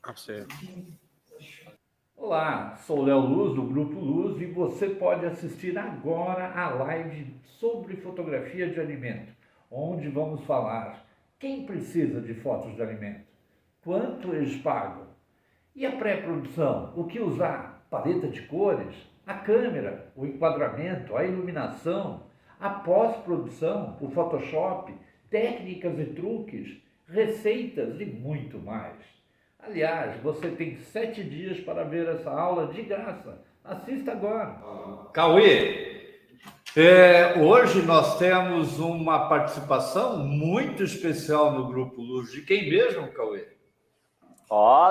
Você. Olá, sou Léo Luz, do Grupo Luz, e você pode assistir agora a live sobre fotografia de alimento, onde vamos falar quem precisa de fotos de alimento, quanto eles pagam, e a pré-produção, o que usar, paleta de cores, a câmera, o enquadramento, a iluminação, a pós-produção, o Photoshop, técnicas e truques, receitas e muito mais. Aliás, você tem 7 dias para ver essa aula de graça. Assista agora. Cauê, hoje nós temos uma participação muito especial no Grupo Luz. De quem mesmo, Cauê?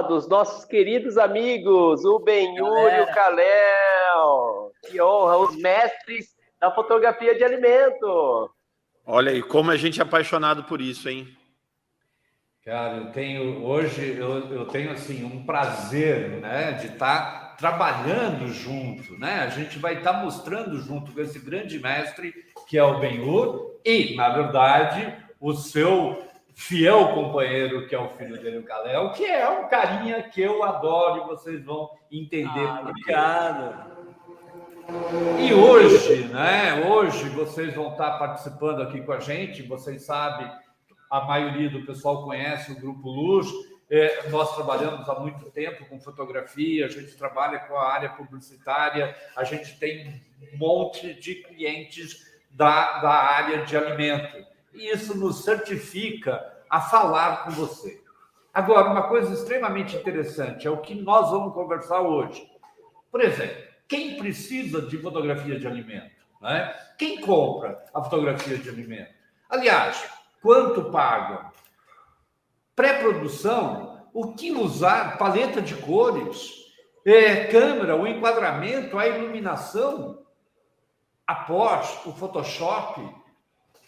Dos nossos queridos amigos, o Benhur e o Kalel. Que honra, os mestres da fotografia de alimento. Olha aí, como a gente é apaixonado por isso, hein? Cara, eu tenho assim um prazer, né, de estar trabalhando junto, né? A gente vai estar mostrando junto com esse grande mestre que é o Benhur e, na verdade, o seu fiel companheiro que é o filho dele, o Kalel, que é um carinha que eu adoro e vocês vão entender. Obrigado. E hoje, né? Hoje vocês vão estar participando aqui com a gente. Vocês sabem, a maioria do pessoal conhece o Grupo Luz. Nós trabalhamos há muito tempo com fotografia, a gente trabalha com a área publicitária, a gente tem um monte de clientes da área de alimento. E isso nos certifica a falar com você. Agora, uma coisa extremamente interessante é o que nós vamos conversar hoje. Por exemplo, quem precisa de fotografia de alimento? Né? Quem compra a fotografia de alimento? Aliás, quanto pagam? Pré-produção, o que usar? Paleta de cores, câmera, o enquadramento, a iluminação, após o Photoshop,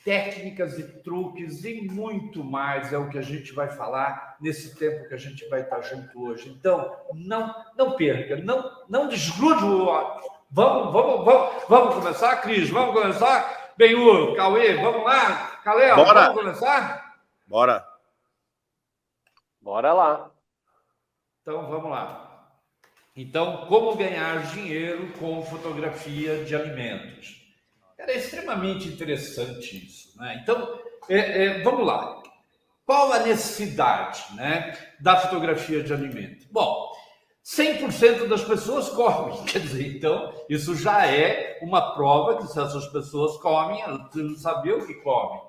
técnicas e truques e muito mais é o que a gente vai falar nesse tempo que a gente vai estar junto hoje. Então, não perca, não desgrude o olho. Vamos começar, Cris? Vamos começar? Benhur, Cauê, vamos lá? Kalel, vamos começar? Bora. Bora lá. Então, vamos lá. Então, como ganhar dinheiro com fotografia de alimentos? É extremamente interessante isso, né? Então, vamos lá. Qual a necessidade, né, da fotografia de alimento? Bom, 100% das pessoas comem, quer dizer, então, isso já é uma prova que se essas pessoas comem, elas não sabem o que comem.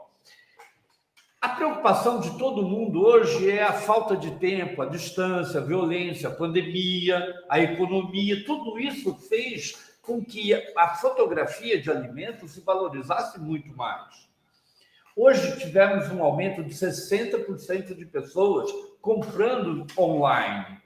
A preocupação de todo mundo hoje é a falta de tempo, a distância, a violência, a pandemia, a economia, tudo isso fez com que a fotografia de alimentos se valorizasse muito mais. Hoje tivemos um aumento de 60% de pessoas comprando online.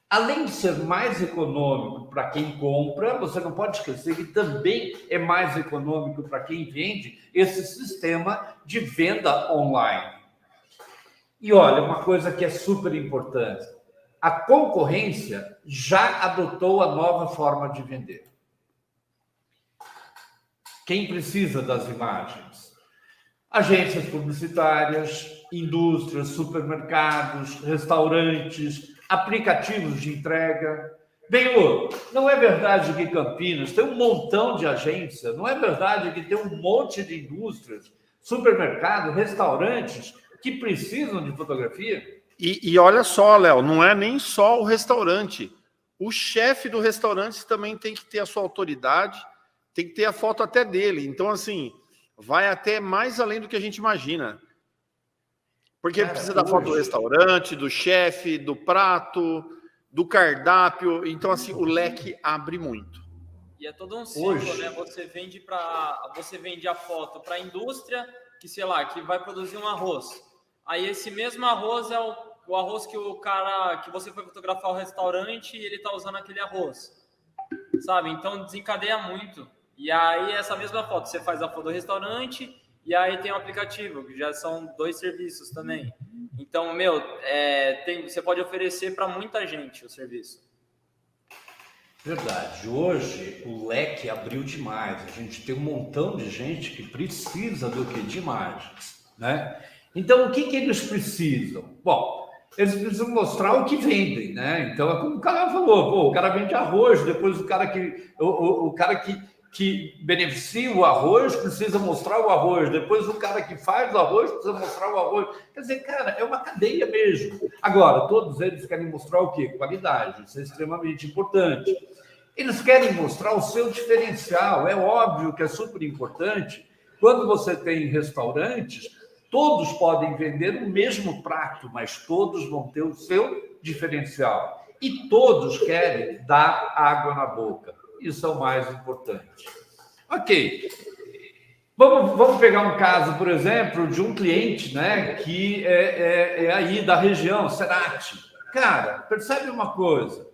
Além de ser mais econômico para quem compra, você não pode esquecer que também é mais econômico para quem vende esse sistema de venda online. E olha, uma coisa que é super importante, a concorrência já adotou a nova forma de vender. Quem precisa das imagens? Agências publicitárias, indústrias, supermercados, restaurantes, aplicativos de entrega. Benhur, não é verdade que Campinas tem um montão de agências? Não é verdade que tem um monte de indústrias, supermercados, restaurantes que precisam de fotografia? E olha só, Léo, não é nem só o restaurante. O chefe do restaurante também tem que ter a sua autoridade, tem que ter a foto até dele. Então, assim, vai até mais além do que a gente imagina. Porque precisa da foto do restaurante, do chefe, do prato, do cardápio. Então, assim, o leque abre muito. E é todo um ciclo, né? Você vende a foto para a indústria que, sei lá, que vai produzir um arroz. Aí esse mesmo arroz é o arroz que o cara que você foi fotografar o restaurante e ele tá usando aquele arroz. Sabe? Então desencadeia muito. E aí essa mesma foto, você faz a foto do restaurante e aí tem um aplicativo, que já são 2 serviços também. Então, você pode oferecer para muita gente o serviço. Verdade. Hoje o leque abriu demais. A gente tem um montão de gente que precisa do que? De imagens, né? Então, o que eles precisam? Bom, eles precisam mostrar o que vendem, né? Então, é como o cara falou, pô, o cara vende arroz, depois o cara que beneficia o arroz precisa mostrar o arroz, depois o cara que faz o arroz precisa mostrar o arroz. Quer dizer, cara, é uma cadeia mesmo. Agora, todos eles querem mostrar o quê? Qualidade, isso é extremamente importante. Eles querem mostrar o seu diferencial, é óbvio que é super importante. Quando você tem restaurantes, todos podem vender o mesmo prato, mas todos vão ter o seu diferencial. E todos querem dar água na boca. Isso é o mais importante. Ok. Vamos pegar um caso, por exemplo, de um cliente, né, que é aí da região, Cerati. Cara, percebe uma coisa.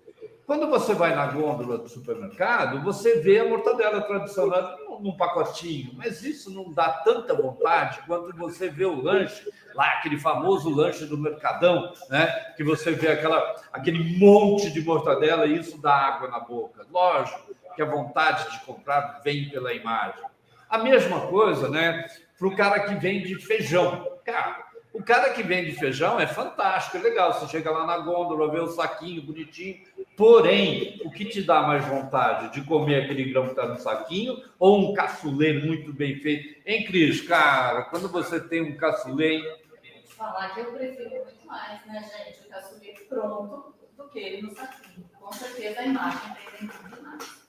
Quando você vai na gôndola do supermercado, você vê a mortadela tradicional num pacotinho, mas isso não dá tanta vontade quanto você vê o lanche, lá aquele famoso lanche do Mercadão, né? Que você vê aquele monte de mortadela e isso dá água na boca. Lógico que a vontade de comprar vem pela imagem. A mesma coisa, né? Para o cara que vende feijão. Cara, o cara que vende feijão é fantástico, é legal. Você chega lá na gôndola, vê o saquinho bonitinho. Porém, o que te dá mais vontade de comer aquele grão que está no saquinho ou um cassoulet muito bem feito? Hein, Cris? Cara, quando você tem um cassoulet... Vou te falar que eu prefiro muito mais, né, gente, o cassoulet pronto do que ele no saquinho. Com certeza a imagem tem muito demais.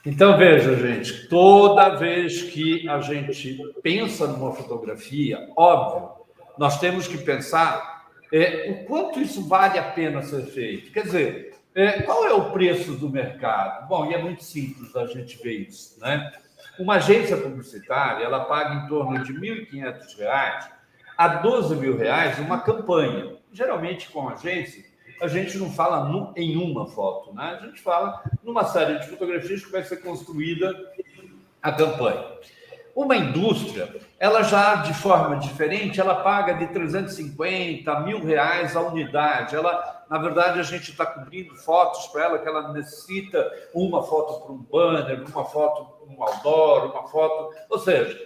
Então, veja, gente, toda vez que a gente pensa numa fotografia, óbvio, nós temos que pensar o quanto isso vale a pena ser feito. Quer dizer, qual é o preço do mercado? Bom, e é muito simples a gente ver isso, né? Uma agência publicitária, ela paga em torno de R$ 1.500 a R$ 12.000 uma campanha. Geralmente, com agência, a gente não fala em uma foto, né? A gente fala numa série de fotografias que vai ser construída a campanha. Uma indústria, ela já, de forma diferente, ela paga de 350 a R$ 1.000 a unidade. Ela, na verdade, a gente está cobrindo fotos para ela, que ela necessita uma foto para um banner, uma foto para um outdoor, uma foto... Ou seja,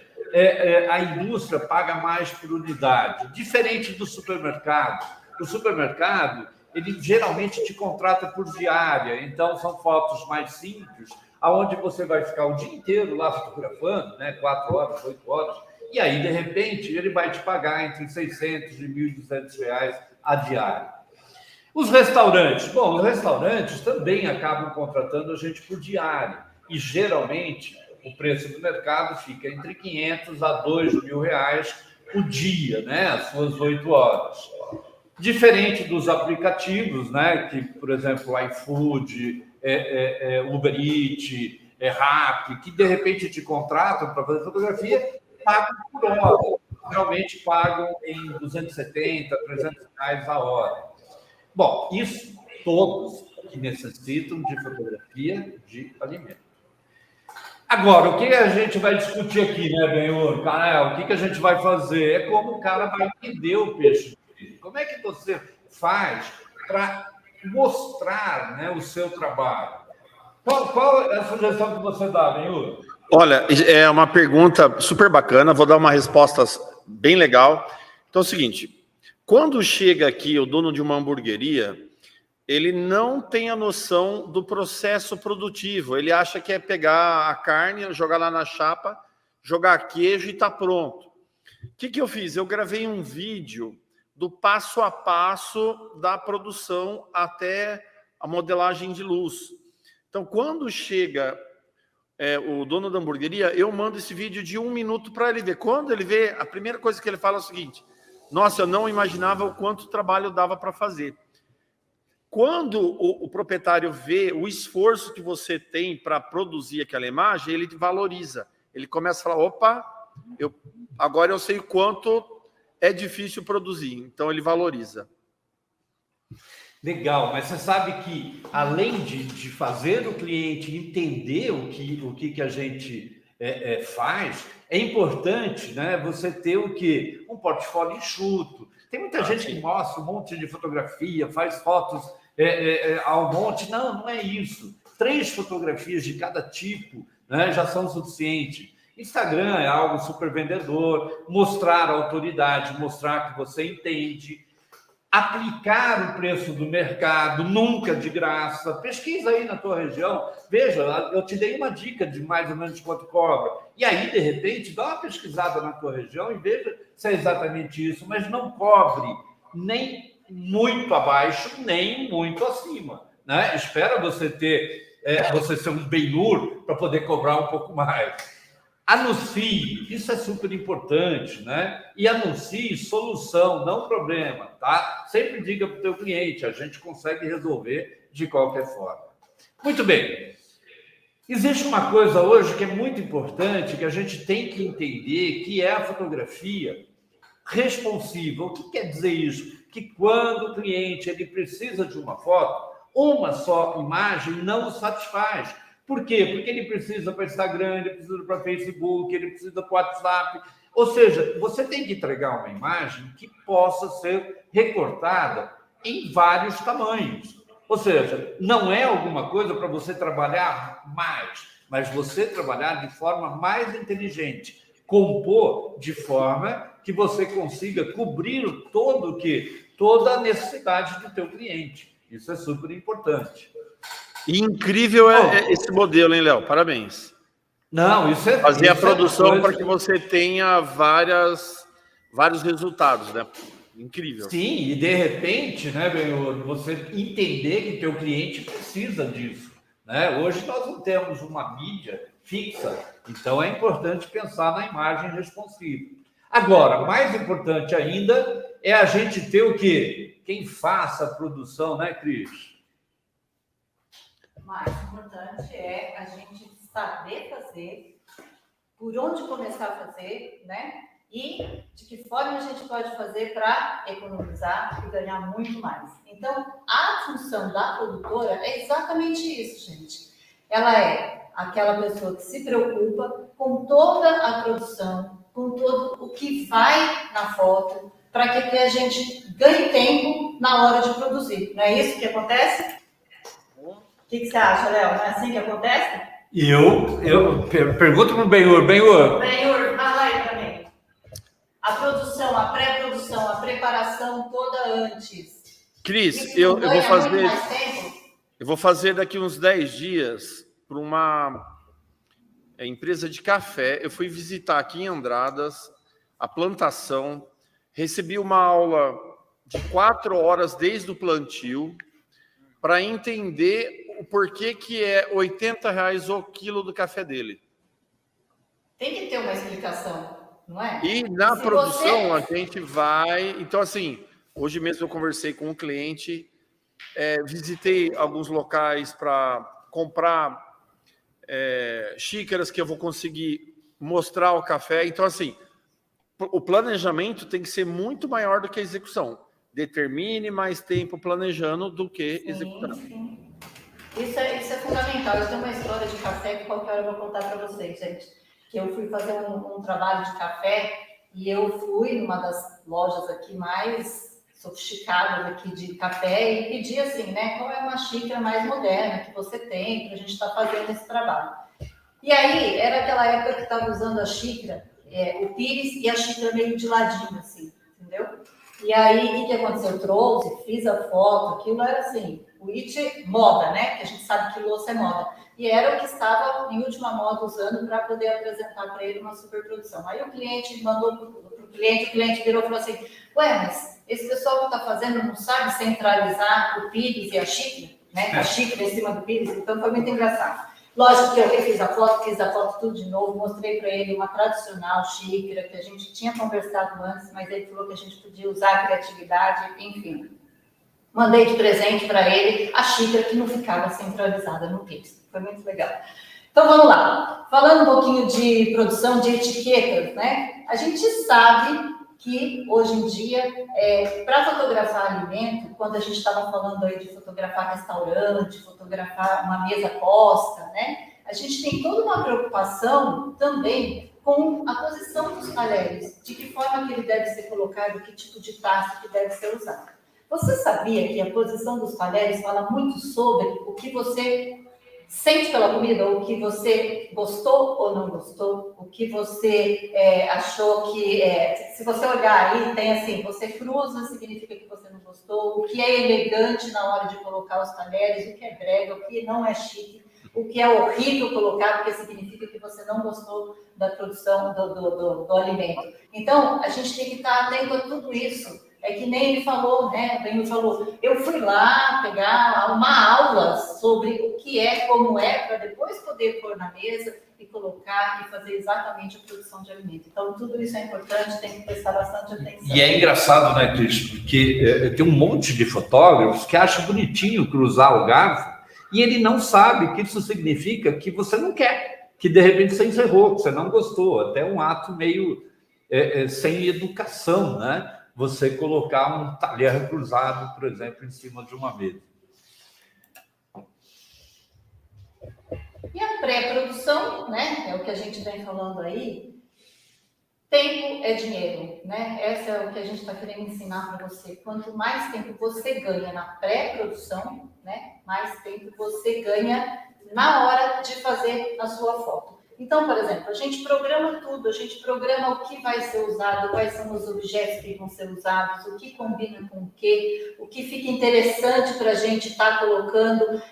a indústria paga mais por unidade, diferente do supermercado. O supermercado, ele geralmente te contrata por diária, então são fotos mais simples, aonde você vai ficar o dia inteiro lá fotografando, né, 4 horas, 8 horas, e aí, de repente, ele vai te pagar entre R$ 600 e R$ 1.200 a diária. Os restaurantes. Bom, os restaurantes também acabam contratando a gente por diária, e geralmente o preço do mercado fica entre R$ 500 a R$ 2.000 o dia, né, as suas 8 horas. Diferente dos aplicativos, né, que, por exemplo, iFood, Uber Eats, Rappi, que de repente te contratam para fazer fotografia, pagam por hora. Geralmente pagam em R$ 270, R$ 300 a hora. Bom, isso todos que necessitam de fotografia de alimento. Agora, o que a gente vai discutir aqui, né, Benhur? O que a gente vai fazer? É como o cara vai vender o peixe. Como é que você faz para mostrar, né, o seu trabalho? Qual é a sugestão que você dá, Benhur? Olha, é uma pergunta super bacana, vou dar uma resposta bem legal. Então é o seguinte, quando chega aqui o dono de uma hamburgueria, ele não tem a noção do processo produtivo, ele acha que é pegar a carne, jogar lá na chapa, jogar queijo e está pronto. O que eu fiz? Eu gravei um vídeo do passo a passo da produção até a modelagem de luz. Então, quando chega o dono da hamburgueria, eu mando esse vídeo de 1 minuto para ele ver. Quando ele vê, a primeira coisa que ele fala é o seguinte: nossa, eu não imaginava o quanto trabalho dava para fazer. Quando o proprietário vê o esforço que você tem para produzir aquela imagem, ele valoriza. Ele começa a falar, opa, agora eu sei o quanto é difícil produzir, então ele valoriza. Legal, mas você sabe que, além de fazer o cliente entender o que a gente faz, é importante, né, você ter o quê? Um portfólio enxuto. Tem muita gente que mostra um monte de fotografia, faz fotos ao monte. Não é isso. 3 fotografias de cada tipo, né, já são suficientes. Instagram é algo super vendedor, mostrar a autoridade, mostrar que você entende. aplicar o preço do mercado, nunca de graça. Pesquisa aí na tua região. Veja, eu te dei uma dica de mais ou menos quanto cobra. E aí, de repente, dá uma pesquisada na tua região e veja se é exatamente isso. Mas não cobre nem muito abaixo, nem muito acima. Né? Espera você você ser um Ben-Hur para poder cobrar um pouco mais. Anuncie, isso é super importante, né? E anuncie solução, não problema, tá? Sempre diga para o teu cliente, a gente consegue resolver de qualquer forma. Muito bem. Existe uma coisa hoje que é muito importante, que a gente tem que entender, que é a fotografia responsiva. O que quer dizer isso? Que quando o cliente ele precisa de uma foto, uma só imagem não o satisfaz. Por quê? Porque ele precisa para Instagram, ele precisa para Facebook, ele precisa para WhatsApp. Ou seja, você tem que entregar uma imagem que possa ser recortada em vários tamanhos. Ou seja, não é alguma coisa para você trabalhar mais, mas você trabalhar de forma mais inteligente, compor de forma que você consiga cobrir toda a necessidade do teu cliente. Isso é super importante. Incrível esse modelo, hein, Léo? Parabéns. Não, isso é... Fazer a produção para que você tenha vários resultados, né? Incrível. Sim, e de repente, né, Benhur, você entender que teu cliente precisa disso. Né? Hoje nós não temos uma mídia fixa, então é importante pensar na imagem responsiva. Agora, mais importante ainda é a gente ter o quê? Quem faça a produção, né, Cris? Mais importante é a gente saber fazer, por onde começar a fazer, né? E de que forma a gente pode fazer para economizar e ganhar muito mais. Então, a função da produtora é exatamente isso, gente. Ela é aquela pessoa que se preocupa com toda a produção, com todo o que vai na foto, para que a gente ganhe tempo na hora de produzir. Não é isso que acontece? O que você acha, Léo? Não é assim que acontece? Eu pergunto para o Benhur. Benhur, fala aí para mim. A produção, a pré-produção, a preparação toda antes. Cris, eu vou fazer daqui uns 10 dias para uma empresa de café. Eu fui visitar aqui em Andradas a plantação, recebi uma aula de 4 horas desde o plantio para entender o porquê que é R$80 o quilo do café dele. Tem que ter uma explicação, não é? E na produção a gente vai... Então, assim, hoje mesmo eu conversei com um cliente, visitei alguns locais para comprar xícaras que eu vou conseguir mostrar o café. Então, assim, o planejamento tem que ser muito maior do que a execução. Determine mais tempo planejando do que executando. Sim. Isso é fundamental. Eu tenho uma história de café que qualquer hora eu vou contar para vocês, gente. Que eu fui fazer um trabalho de café e eu fui numa das lojas aqui mais sofisticadas aqui de café e pedi assim, né? Qual é uma xícara mais moderna que você tem para a gente estar fazendo esse trabalho? E aí, era aquela época que estava usando a xícara, o pires e a xícara meio de ladinho, assim, entendeu? E aí, o que aconteceu? Eu trouxe, fiz a foto, aquilo era assim, o it moda, né? Porque a gente sabe que louça é moda. E era o que estava em última moda usando para poder apresentar para ele uma superprodução. Aí o cliente mandou para o cliente virou e falou assim, ué, mas esse pessoal que está fazendo não sabe centralizar o pires e a xícara, né? A xícara em cima do pires, então foi muito engraçado. Lógico que eu refiz a foto tudo de novo, mostrei para ele uma tradicional xícara que a gente tinha conversado antes, mas ele falou que a gente podia usar a criatividade, enfim. Mandei de presente para ele a xícara que não ficava centralizada no pires. Foi muito legal. Então vamos lá. Falando um pouquinho de produção de etiquetas, né? A gente sabe que hoje em dia, para fotografar alimento, quando a gente estava falando aí de fotografar restaurante, fotografar uma mesa posta, né? A gente tem toda uma preocupação também com a posição dos talheres, de que forma que ele deve ser colocado, que tipo de taça que deve ser usado. Você sabia que a posição dos talheres fala muito sobre o que você sente pela comida, o que você gostou ou não gostou, o que você achou que... se você olhar aí, tem assim, você cruza, significa que você não gostou. gostou, o que é elegante na hora de colocar os talheres, o que é brega, o que não é chique, o que é horrível colocar, porque significa que você não gostou da produção do alimento. Então, a gente tem que estar atento a tudo isso. É que nem ele falou, né? Ele falou, eu fui lá pegar uma aula sobre o que é, como é, para depois poder pôr na mesa e colocar e fazer exatamente a produção de alimento. Então, tudo isso é importante, tem que prestar bastante atenção. E é engraçado, né, Cris? Porque tem um monte de fotógrafos que acham bonitinho cruzar o garfo e ele não sabe que isso significa que você não quer, que de repente você encerrou, que você não gostou. Até um ato meio sem educação, né? Você colocar um talher cruzado, por exemplo, em cima de uma mesa. E a pré-produção, né? É o que a gente vem falando aí. Tempo é dinheiro, né? Essa é o que a gente está querendo ensinar para você. Quanto mais tempo você ganha na pré-produção, né? Mais tempo você ganha na hora de fazer a sua foto. Então, por exemplo, a gente programa tudo, a gente programa o que vai ser usado, quais são os objetos que vão ser usados, o que combina com o que fica interessante para a gente estar colocando,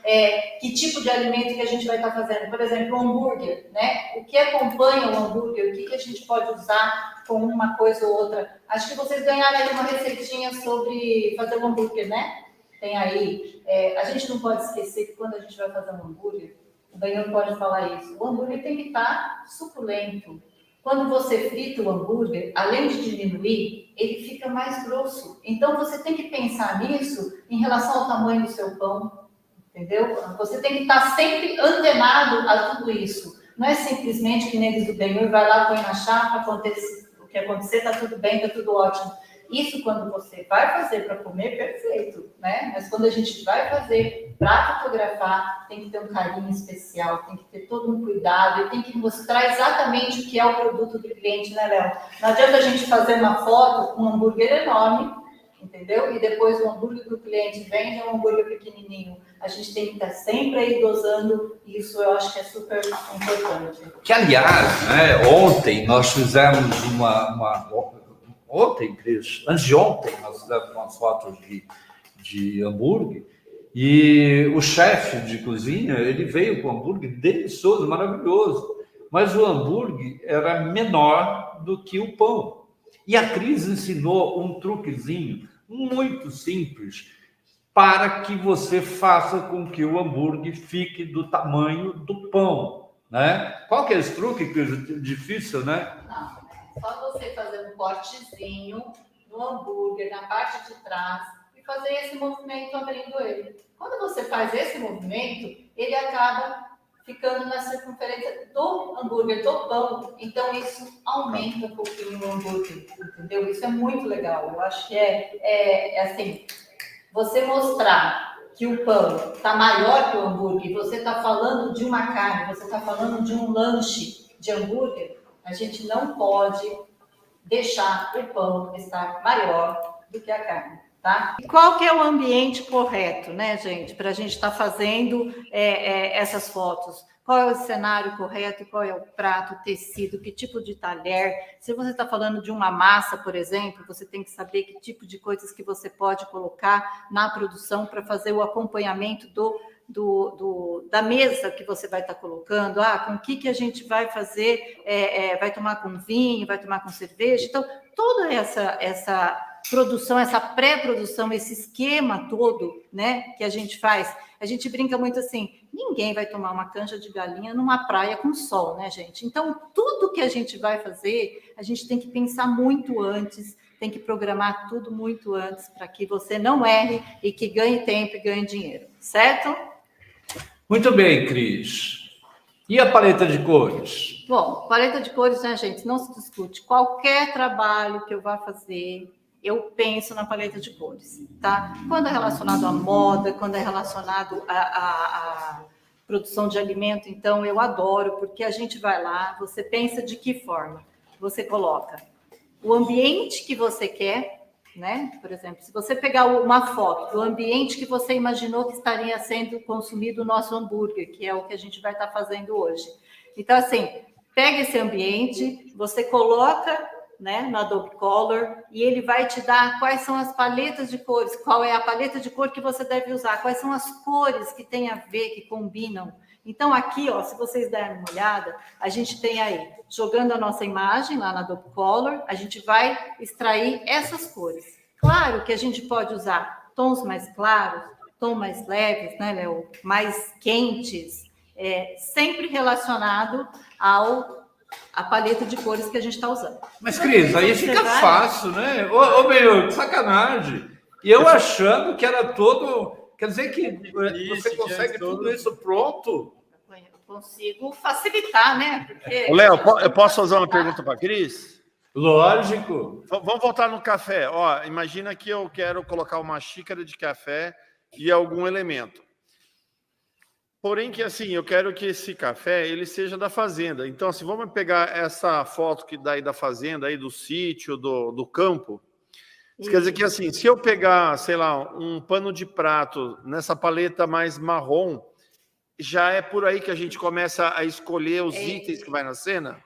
que tipo de alimento que a gente vai estar fazendo. Por exemplo, o hambúrguer, né? O que acompanha o hambúrguer, o que a gente pode usar com uma coisa ou outra. Acho que vocês ganharam aí uma receitinha sobre fazer um hambúrguer, né? Tem aí. A gente não pode esquecer que quando a gente vai fazer um hambúrguer, o Benhur pode falar isso. O hambúrguer tem que estar suculento. Quando você frita o hambúrguer, além de diminuir, ele fica mais grosso. Então, você tem que pensar nisso em relação ao tamanho do seu pão, entendeu? Você tem que estar sempre antenado a tudo isso. Não é simplesmente que nem diz o Benhur, vai lá, põe na chapa, o que acontecer, está tudo bem, está tudo ótimo. Isso quando você vai fazer para comer, perfeito, né? Mas quando a gente vai fazer para fotografar, tem que ter um carinho especial, tem que ter todo um cuidado e tem que mostrar exatamente o que é o produto do cliente, né, Léo? Não adianta a gente fazer uma foto com um hambúrguer enorme, entendeu? E depois o hambúrguer que o cliente vende é um hambúrguer pequenininho. A gente tem que estar sempre aí dosando isso, eu acho que é super importante. Que, aliás, né, ontem nós fizemos Ontem, Cris, antes de ontem, nós fizemos umas fotos de hambúrguer e o chefe de cozinha, ele veio com hambúrguer delicioso, maravilhoso, mas o hambúrguer era menor do que o pão. E a Cris ensinou um truquezinho muito simples para que você faça com que o hambúrguer fique do tamanho do pão, né? Qual que é esse truque, Cris? Difícil, né? Não. Só você fazer um cortezinho no hambúrguer, na parte de trás, e fazer esse movimento abrindo ele. Quando você faz esse movimento, ele acaba ficando na circunferência do hambúrguer, do pão. Então, isso aumenta um pouquinho o hambúrguer, entendeu? Isso é muito legal. Eu acho que é assim, você mostrar que o pão está maior que o hambúrguer, e você está falando de uma carne, você está falando de um lanche de hambúrguer, a gente não pode deixar o pão estar maior do que a carne, tá? E qual que é o ambiente correto, né, gente, para a gente estar fazendo essas fotos? Qual é o cenário correto? Qual é o prato, o tecido, que tipo de talher? Se você está falando de uma massa, por exemplo, você tem que saber que tipo de coisas que você pode colocar na produção para fazer o acompanhamento da mesa que você vai estar colocando, com o que a gente vai fazer, vai tomar com vinho, vai tomar com cerveja. Então, toda essa produção, essa pré-produção, esse esquema todo, né, que a gente faz, a gente brinca muito assim, ninguém vai tomar uma canja de galinha numa praia com sol, né, gente? Então, tudo que a gente vai fazer, a gente tem que pensar muito antes, tem que programar tudo muito antes, para que você não erre e que ganhe tempo e ganhe dinheiro, certo? Muito bem, Cris. E a paleta de cores? Bom, paleta de cores, né, gente? Não se discute. Qualquer trabalho que eu vá fazer, eu penso na paleta de cores, tá? Quando é relacionado à moda, quando é relacionado à produção de alimento, então eu adoro, porque a gente vai lá, você pensa de que forma? Você coloca o ambiente que você quer, né? Por exemplo, se você pegar uma foto do ambiente que você imaginou que estaria sendo consumido o nosso hambúrguer, que é o que a gente vai estar fazendo hoje. Então, assim, pega esse ambiente, você coloca né, no Adobe Color, e ele vai te dar quais são as paletas de cores, qual é a paleta de cor que você deve usar, quais são as cores que tem a ver, que combinam. Então, aqui, ó, se vocês derem uma olhada, a gente tem aí, jogando a nossa imagem lá na Adobe Color, a gente vai extrair essas cores. Claro que a gente pode usar tons mais claros, tons mais leves, né, Léo? Mais quentes, sempre relacionado a paleta de cores que a gente está usando. Mas, Cris, aí fica fácil, né? Ô, meu, que sacanagem. E eu achando que era todo... Quer dizer que você consegue tudo isso pronto? Eu consigo facilitar, né? Porque... Léo, eu posso fazer uma pergunta para a Cris? Lógico. Vamos voltar no café. Ó, imagina que eu quero colocar uma xícara de café e algum elemento. Porém que assim, eu quero que esse café ele seja da fazenda. Então, assim, vamos pegar essa foto que daí da fazenda, aí do sítio, do campo. Isso quer dizer que assim, se eu pegar, sei lá, um pano de prato nessa paleta mais marrom, já é por aí que a gente começa a escolher os itens que vai na cena?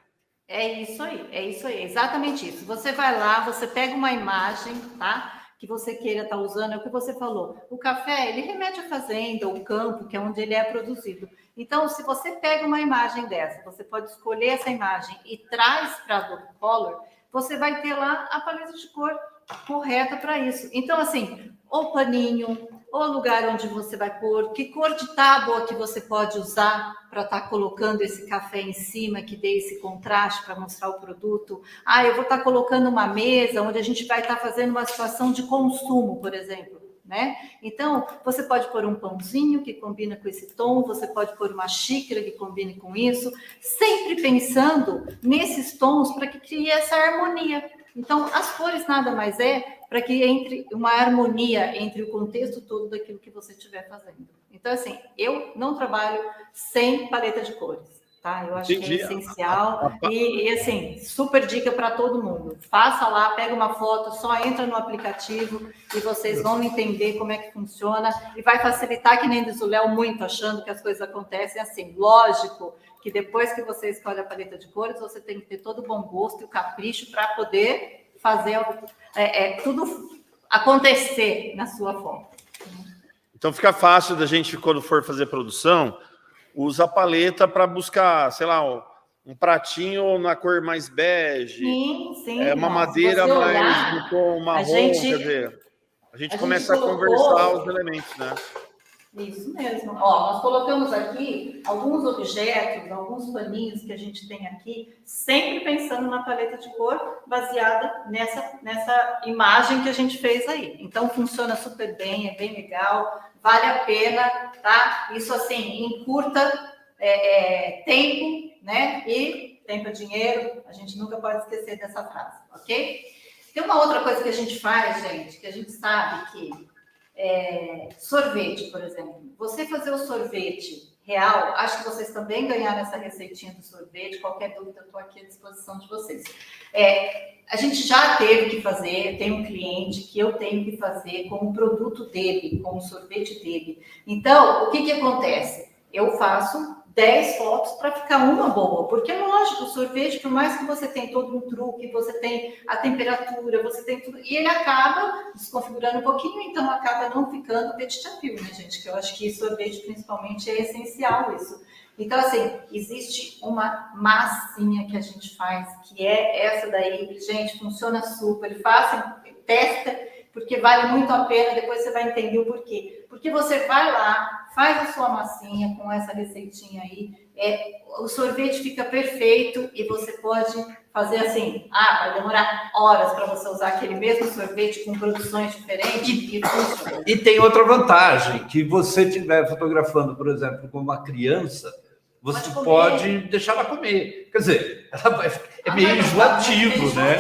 É isso aí, exatamente isso. Você vai lá, você pega uma imagem, tá? Que você queira estar usando, é o que você falou. O café, ele remete à fazenda, o campo, que é onde ele é produzido. Então, se você pega uma imagem dessa, você pode escolher essa imagem e traz para a Adobe Color, você vai ter lá a paleta de cor correta para isso. Então, assim, o paninho, o lugar onde você vai pôr, que cor de tábua que você pode usar para estar colocando esse café em cima, que dê esse contraste para mostrar o produto. Ah, eu vou estar colocando uma mesa onde a gente vai estar fazendo uma situação de consumo, por exemplo, né? Então, você pode pôr um pãozinho que combina com esse tom, você pode pôr uma xícara que combine com isso, sempre pensando nesses tons para que crie essa harmonia. Então, as cores nada mais para que entre uma harmonia entre o contexto todo daquilo que você estiver fazendo. Então, assim, eu não trabalho sem paleta de cores, tá? Eu acho que é essencial e assim, super dica para todo mundo. Faça lá, pega uma foto, só entra no aplicativo e vocês vão entender como é que funciona e vai facilitar, que nem diz o Léo, muito, achando que as coisas acontecem assim. Lógico que depois que você escolhe a paleta de cores, você tem que ter todo o bom gosto e o capricho para poder fazer tudo acontecer na sua foto. Então fica fácil da gente, quando for fazer produção, usa a paleta para buscar, sei lá, um pratinho na cor mais bege, sim, uma madeira mais no tom marrom, quer dizer, a gente começa a conversar os elementos, né? Isso mesmo. Ó, nós colocamos aqui alguns objetos, alguns paninhos que a gente tem aqui, sempre pensando na paleta de cor baseada nessa imagem que a gente fez aí. Então, funciona super bem, é bem legal, vale a pena, tá? Isso, assim, encurta tempo, né? E tempo é dinheiro, a gente nunca pode esquecer dessa frase, ok? Tem uma outra coisa que a gente faz, gente, que a gente sabe que sorvete, por exemplo. Você fazer o sorvete real, acho que vocês também ganharam essa receitinha do sorvete. Qualquer dúvida, eu estou aqui à disposição de vocês. A gente já teve que fazer, tem um cliente que eu tenho que fazer com o produto dele, com o sorvete dele. Então, o que acontece? Eu faço 10 fotos para ficar uma boa, porque é lógico, o sorvete, por mais que você tenha todo um truque, você tem a temperatura, você tem tudo, e ele acaba desconfigurando um pouquinho, então acaba não ficando petit à fil, né, gente? Que eu acho que sorvete, principalmente, é essencial isso. Então, assim, existe uma massinha que a gente faz, que é essa daí, gente, funciona super, faça, testa, porque vale muito a pena, depois você vai entender o porquê. Porque você vai lá, faz a sua massinha com essa receitinha aí, o sorvete fica perfeito e você pode fazer assim, vai demorar horas para você usar aquele mesmo sorvete com produções diferentes e funciona. E tem outra vantagem, que você estiver fotografando, por exemplo, com uma criança, você pode deixar ela comer. Quer dizer, é meio enjoativo, né?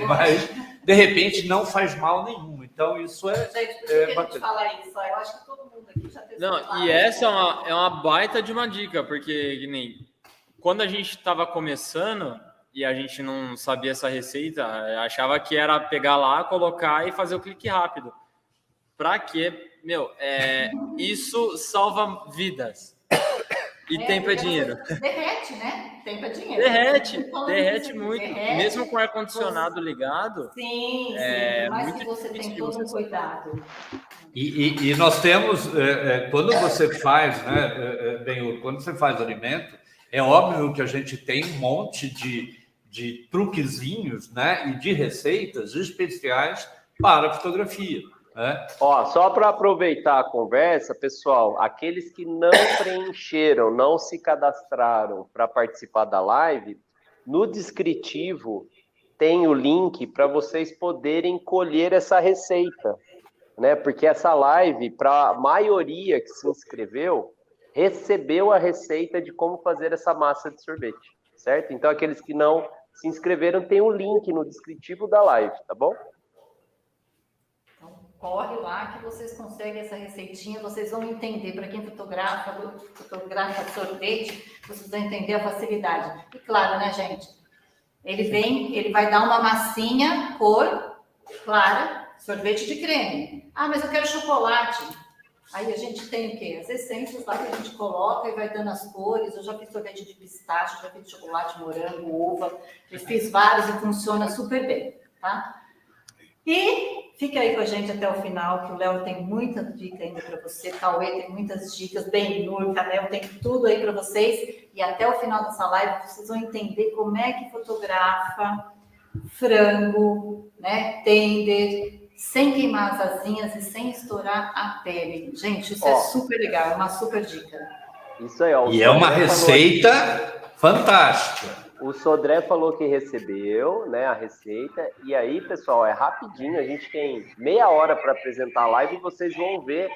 Mas, de repente, não faz mal nenhum. Então, isso Gente, por que a gente fala isso? Eu acho que todo mundo aqui já testou. Não, e essa é uma baita de uma dica, porque nem quando a gente estava começando e a gente não sabia essa receita, achava que era pegar lá, colocar e fazer o clique rápido. Pra quê? Isso salva vidas. E tempo é dinheiro. Derrete, né? Tempo é dinheiro. Derrete muito. Derrete. Mesmo com o ar-condicionado ligado. Sim, É mas muito que você difícil tem de todo você um cuidado. E nós temos, quando você faz, né, Benhur, quando você faz alimento, é óbvio que a gente tem um monte de truquezinhos, né, e de receitas especiais para a fotografia. Né? Ó, só para aproveitar a conversa, pessoal, aqueles que não preencheram, não se cadastraram para participar da live, no descritivo tem o link para vocês poderem colher essa receita, né? Porque essa live, para a maioria que se inscreveu, recebeu a receita de como fazer essa massa de sorvete, certo? Então, aqueles que não se inscreveram, tem um link no descritivo da live, tá bom? Corre lá que vocês conseguem essa receitinha, vocês vão entender, para quem fotografa sorvete, vocês vão entender a facilidade. E claro, né, gente? Ele vai dar uma massinha, cor clara, sorvete de creme. Ah, mas eu quero chocolate. Aí a gente tem o quê? As essências lá que a gente coloca e vai dando as cores. Eu já fiz sorvete de pistache, já fiz de chocolate, morango, uva. Eu fiz vários e funciona super bem, tá? E fica aí com a gente até o final, que o Léo tem muita dica ainda para você, Cauê tem muitas dicas, Benhur, Canel, tem tudo aí para vocês. E até o final dessa live vocês vão entender como é que fotografa frango, né, tender, sem queimar as asinhas e sem estourar a pele. Gente, isso é super legal, é uma super dica. Isso aí, ó. E é uma receita fantástica. O Sodré falou que recebeu, né, a receita. E aí, pessoal, é rapidinho. A gente tem meia hora para apresentar a live e vocês vão ver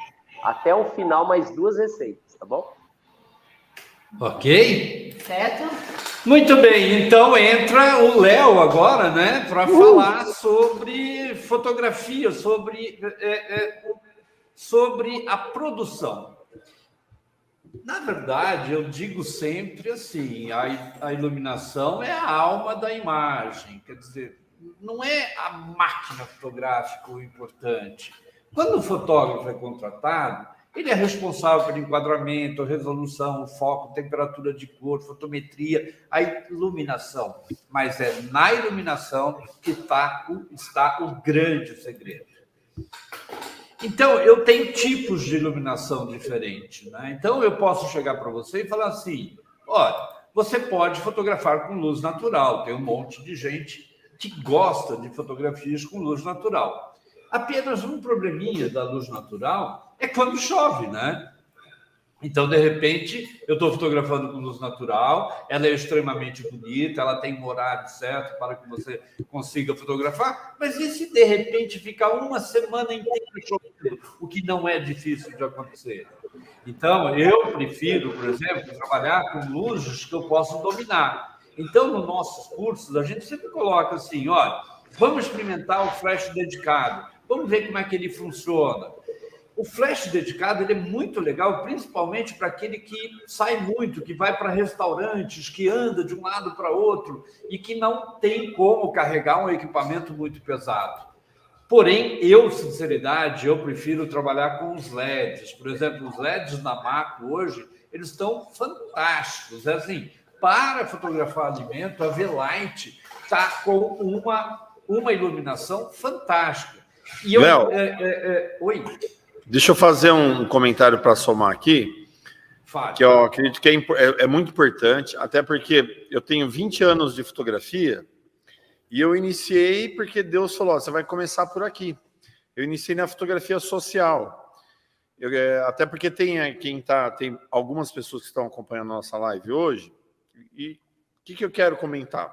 até o final mais 2 receitas, tá bom? Ok? Certo? Muito bem. Então entra o Léo agora, né, para falar sobre fotografia, sobre a produção. Na verdade, eu digo sempre assim, a iluminação é a alma da imagem, quer dizer, não é a máquina fotográfica o importante. Quando o fotógrafo é contratado, ele é responsável pelo enquadramento, resolução, foco, temperatura de cor, fotometria, a iluminação. Mas é na iluminação que está o grande segredo. Então, eu tenho tipos de iluminação diferentes, né? Então, eu posso chegar para você e falar assim, olha, você pode fotografar com luz natural. Tem um monte de gente que gosta de fotografias com luz natural. Apenas um probleminha da luz natural é quando chove, né? Então, de repente, eu estou fotografando com luz natural, ela é extremamente bonita, ela tem um horário certo para que você consiga fotografar, mas e se, de repente, ficar uma semana inteira chovendo, o que não é difícil de acontecer? Então, eu prefiro, por exemplo, trabalhar com luzes que eu posso dominar. Então, nos nossos cursos, a gente sempre coloca assim, olha, vamos experimentar o flash dedicado, vamos ver como é que ele funciona. O flash dedicado ele é muito legal, principalmente para aquele que sai muito, que vai para restaurantes, que anda de um lado para outro e que não tem como carregar um equipamento muito pesado. Porém, sinceridade, eu prefiro trabalhar com os LEDs. Por exemplo, os LEDs da Macro hoje, eles estão fantásticos. É assim, para fotografar alimento, a V-Light está com uma iluminação fantástica. E Léo, oi. Deixa eu fazer um comentário para somar aqui, que eu acredito que é muito importante, até porque eu tenho 20 anos de fotografia e eu iniciei porque Deus falou, você vai começar por aqui. Eu iniciei na fotografia social. Até porque tem algumas pessoas que estão acompanhando a nossa live hoje, e o que eu quero comentar?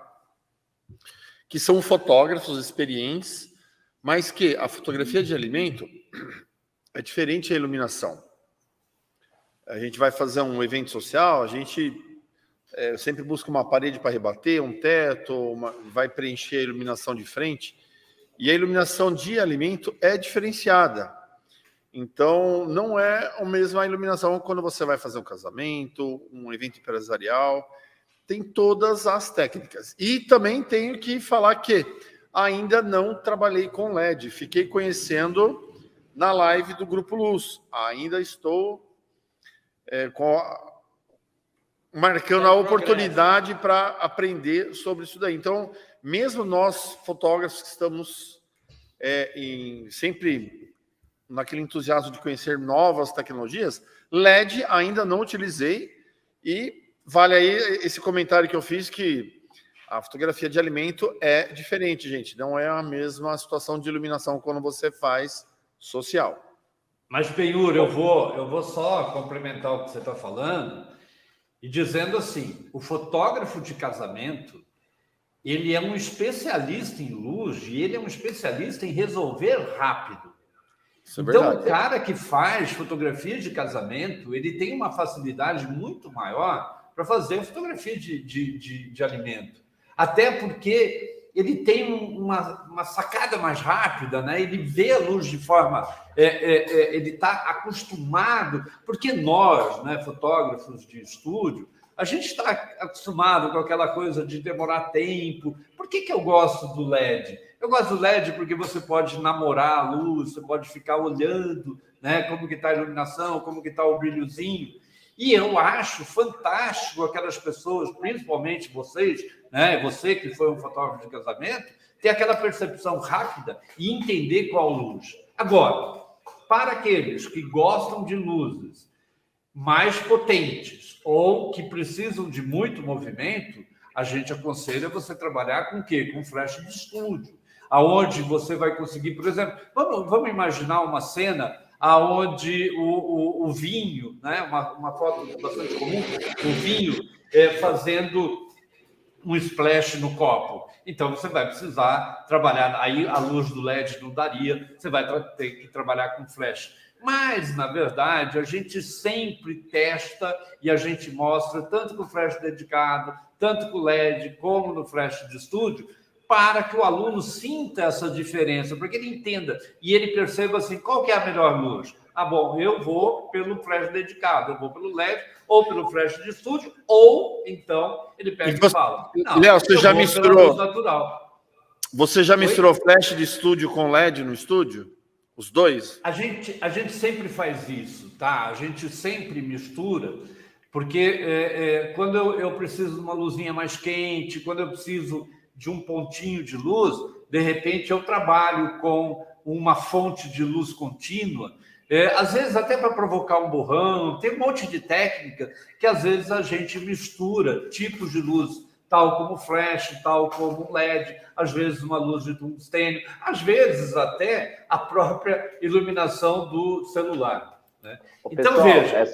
Que são fotógrafos experientes, mas que a fotografia de alimento é diferente a iluminação. A gente vai fazer um evento social, a gente sempre busca uma parede para rebater, um teto, vai preencher a iluminação de frente, e a iluminação de alimento é diferenciada. Então, não é a mesma iluminação quando você vai fazer um casamento, um evento empresarial, tem todas as técnicas. E também tenho que falar que ainda não trabalhei com LED, fiquei conhecendo na live do Grupo Luz. Ainda estou marcando a oportunidade para aprender sobre isso daí. Então, mesmo nós, fotógrafos, que estamos sempre naquele entusiasmo de conhecer novas tecnologias, LED ainda não utilizei, e vale aí esse comentário que eu fiz, que a fotografia de alimento é diferente, gente. Não é a mesma situação de iluminação quando você faz social. Mas, Benhur, eu vou só complementar o que você está falando e dizendo assim, o fotógrafo de casamento, ele é um especialista em luz e ele é um especialista em resolver rápido. Isso é Então, verdade. o cara que faz fotografia de casamento, ele tem uma facilidade muito maior para fazer fotografia de alimento. Até porque ele tem uma sacada mais rápida, né? Ele vê a luz de forma... ele está acostumado, porque nós, né, fotógrafos de estúdio, a gente está acostumado com aquela coisa de demorar tempo. Por que eu gosto do LED? Eu gosto do LED porque você pode namorar a luz, você pode ficar olhando, né, como que está a iluminação, como que está o brilhozinho. E eu acho fantástico aquelas pessoas, principalmente vocês, né, você que foi um fotógrafo de casamento, ter aquela percepção rápida e entender qual luz. Agora, para aqueles que gostam de luzes mais potentes ou que precisam de muito movimento, a gente aconselha você trabalhar com o quê? Com flash de estúdio, aonde você vai conseguir, por exemplo, vamos imaginar uma cena aonde o vinho, né, uma foto bastante comum, o vinho fazendo um splash no copo. Então, você vai precisar trabalhar, aí a luz do LED não daria, você vai ter que trabalhar com flash. Mas, na verdade, a gente sempre testa e a gente mostra, tanto com flash dedicado, tanto com LED, como no flash de estúdio, para que o aluno sinta essa diferença, para que ele entenda e ele perceba assim, qual que é a melhor luz. Ah, bom, eu vou pelo flash dedicado, eu vou pelo LED, ou pelo flash de estúdio, ou então ele pega e fala, não, Léo, você já misturou natural. Você já misturou flash de estúdio com LED no estúdio? Os dois? A gente sempre faz isso, tá? A gente sempre mistura, porque quando eu preciso de uma luzinha mais quente, quando eu preciso de um pontinho de luz, de repente eu trabalho com uma fonte de luz contínua, às vezes até para provocar um borrão, tem um monte de técnica que às vezes a gente mistura tipos de luz, tal como flash, tal como LED, às vezes uma luz de tungstênio, às vezes até a própria iluminação do celular, né? Pessoal, então, veja... É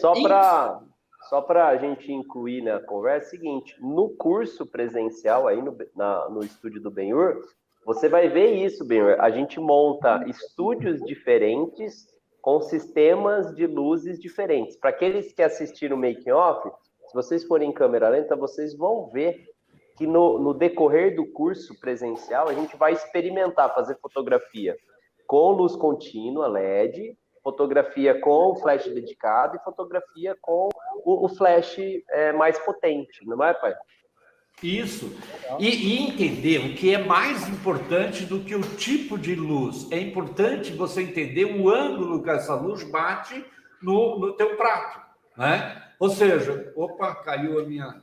só para a gente incluir na conversa, é o seguinte, no curso presencial aí no estúdio do Benhur, você vai ver isso, Benhur. A gente monta estúdios diferentes com sistemas de luzes diferentes. Para aqueles que assistiram o making off, se vocês forem em câmera lenta, vocês vão ver que no decorrer do curso presencial, a gente vai experimentar fazer fotografia com luz contínua, LED, fotografia com flash dedicado e fotografia com o flash mais potente, não é, pai? Isso. E entender o que é mais importante do que o tipo de luz. É importante você entender o ângulo que essa luz bate no teu prato, né? Ou seja, opa, caiu a minha...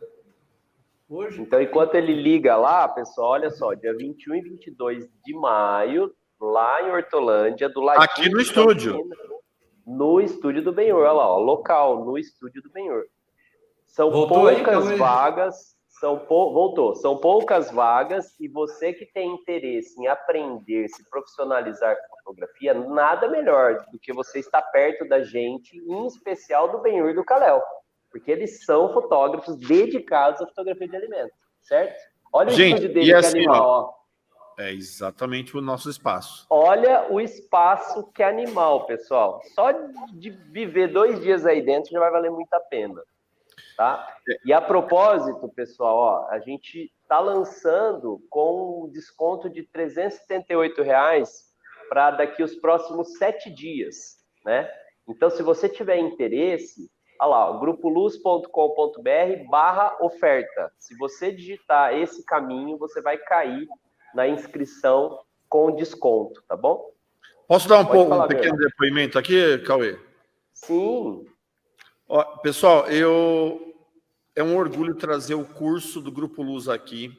Hoje... Então, enquanto ele liga lá, pessoal, olha só, dia 21 e 22 de maio, lá em Hortolândia, do lado aqui no estúdio. No estúdio do Benhur, olha lá, ó, local, no estúdio do Benhur. São Voltou poucas aí, vagas, voltou, são poucas vagas, e você que tem interesse em aprender, se profissionalizar com fotografia, nada melhor do que você estar perto da gente, em especial do Benhur e do Kalel, porque eles são fotógrafos dedicados à fotografia de alimentos, certo? Olha o estúdio dele, que assim, animal, ó. É exatamente o nosso espaço. Olha o espaço que animal, pessoal. Só de viver 2 dias aí dentro já vai valer muito a pena, tá? E a propósito, pessoal, ó, a gente está lançando com um desconto de R$ 378 para daqui os próximos 7 dias, né? Então, se você tiver interesse, olha lá, grupoluz.com.br/oferta. Se você digitar esse caminho, você vai cair na inscrição com desconto, tá bom? Posso dar um pequeno depoimento aqui, Cauê? Sim. Ó, pessoal, eu é um orgulho trazer o curso do Grupo Luz aqui.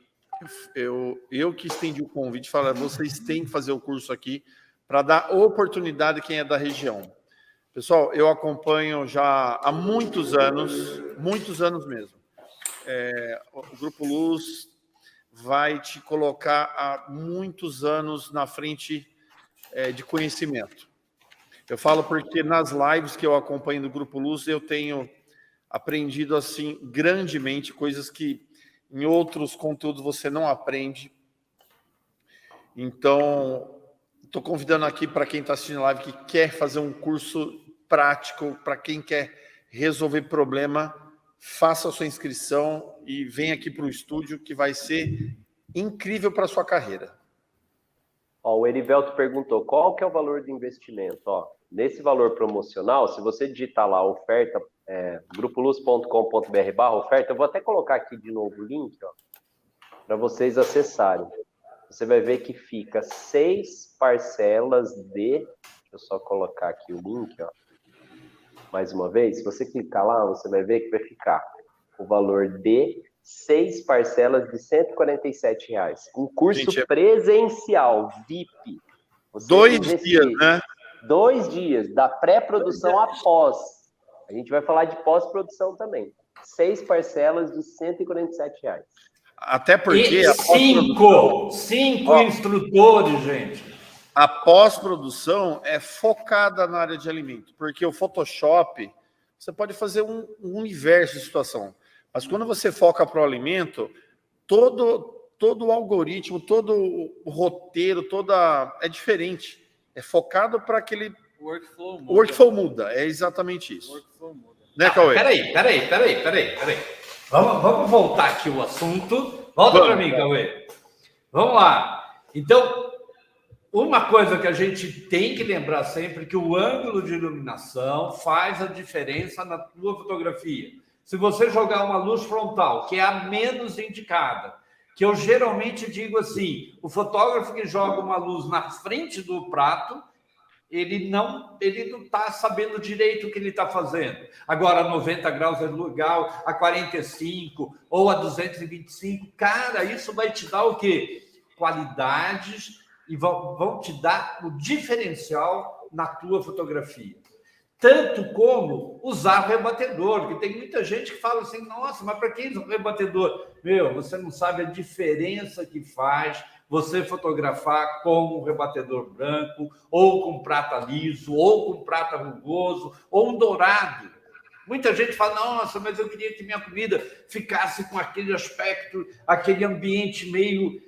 Eu que estendi o convite, falar, vocês têm que fazer o curso aqui para dar oportunidade a quem é da região. Pessoal, eu acompanho já há muitos anos mesmo. O Grupo Luz vai te colocar há muitos anos na frente de conhecimento. Eu falo porque nas lives que eu acompanho do Grupo Luz, eu tenho aprendido assim grandemente coisas que em outros conteúdos você não aprende. Então, estou convidando aqui para quem está assistindo a live que quer fazer um curso prático, para quem quer resolver problema, faça a sua inscrição e venha aqui para o estúdio, que vai ser incrível para a sua carreira. Ó, o Erivelto perguntou, qual que é o valor do investimento? Ó, nesse valor promocional, se você digitar lá oferta, grupoluz.com.br/oferta, eu vou até colocar aqui de novo o link, para vocês acessarem. Você vai ver que fica 6 parcelas de... Deixa eu só colocar aqui o link, ó. Mais uma vez, se você clicar lá, você vai ver que vai ficar o valor de 6 parcelas de R$147. Um curso presencial, VIP. Você 2 dias, né? 2 dias, da pré-produção a pós. A gente vai falar de pós-produção também. 6 parcelas de R$147. Até porque... E 5 instrutores, gente. A pós-produção é focada na área de alimento, porque o Photoshop, você pode fazer um universo de situação. Mas quando você foca para o alimento, todo o algoritmo, todo o roteiro, é diferente. É focado para aquele... O workflow muda. É exatamente isso. Né, Cauê? Peraí. Vamos voltar aqui o assunto. Volta para mim, Cauê. Vamos lá. Então, uma coisa que a gente tem que lembrar sempre é que o ângulo de iluminação faz a diferença na tua fotografia. Se você jogar uma luz frontal, que é a menos indicada, que eu geralmente digo assim, o fotógrafo que joga uma luz na frente do prato, ele não está sabendo direito o que ele está fazendo. Agora, a 90 graus é legal, a 45 ou a 225, cara, isso vai te dar o quê? Qualidades e vão te dar o diferencial na tua fotografia. Tanto como usar rebatedor, que tem muita gente que fala assim, nossa, mas para que usar rebatedor? Meu, você não sabe a diferença que faz você fotografar com um rebatedor branco, ou com prata liso, ou com prata rugoso, ou um dourado. Muita gente fala, nossa, mas eu queria que minha comida ficasse com aquele aspecto, aquele ambiente meio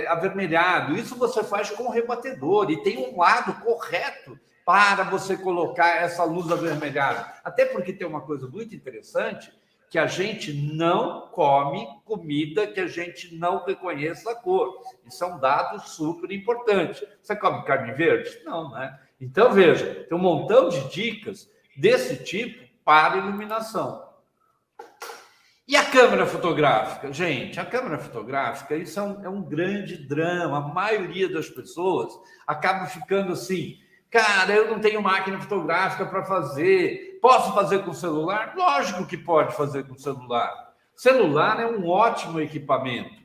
avermelhado. Isso você faz com o rebatedor, e tem um lado correto para você colocar essa luz avermelhada. Até porque tem uma coisa muito interessante, que a gente não come comida que a gente não reconheça a cor. Isso é um dado super importante. Você come carne verde? Não, né? Então, veja, tem um montão de dicas desse tipo para iluminação. E a câmera fotográfica? Gente, a câmera fotográfica, isso é um grande drama. A maioria das pessoas acaba ficando assim, cara, eu não tenho máquina fotográfica para fazer. Posso fazer com celular? Lógico que pode fazer com celular. Celular é um ótimo equipamento.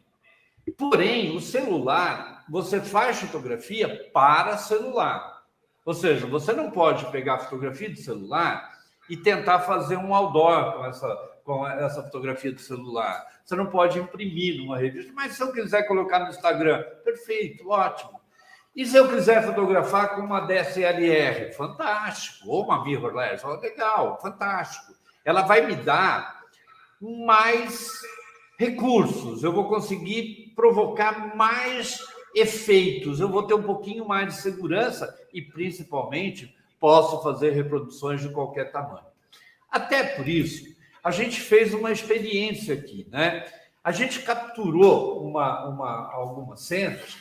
Porém, o celular, você faz fotografia para celular. Ou seja, você não pode pegar a fotografia do celular e tentar fazer um outdoor com essa fotografia do celular. Você não pode imprimir numa revista, mas se eu quiser colocar no Instagram, perfeito, ótimo. E se eu quiser fotografar com uma DSLR? Fantástico. Ou uma mirrorless? Legal, fantástico. Ela vai me dar mais recursos. Eu vou conseguir provocar mais efeitos. Eu vou ter um pouquinho mais de segurança e, principalmente, posso fazer reproduções de qualquer tamanho. Até por isso, a gente fez uma experiência aqui, né? A gente capturou algumas cenas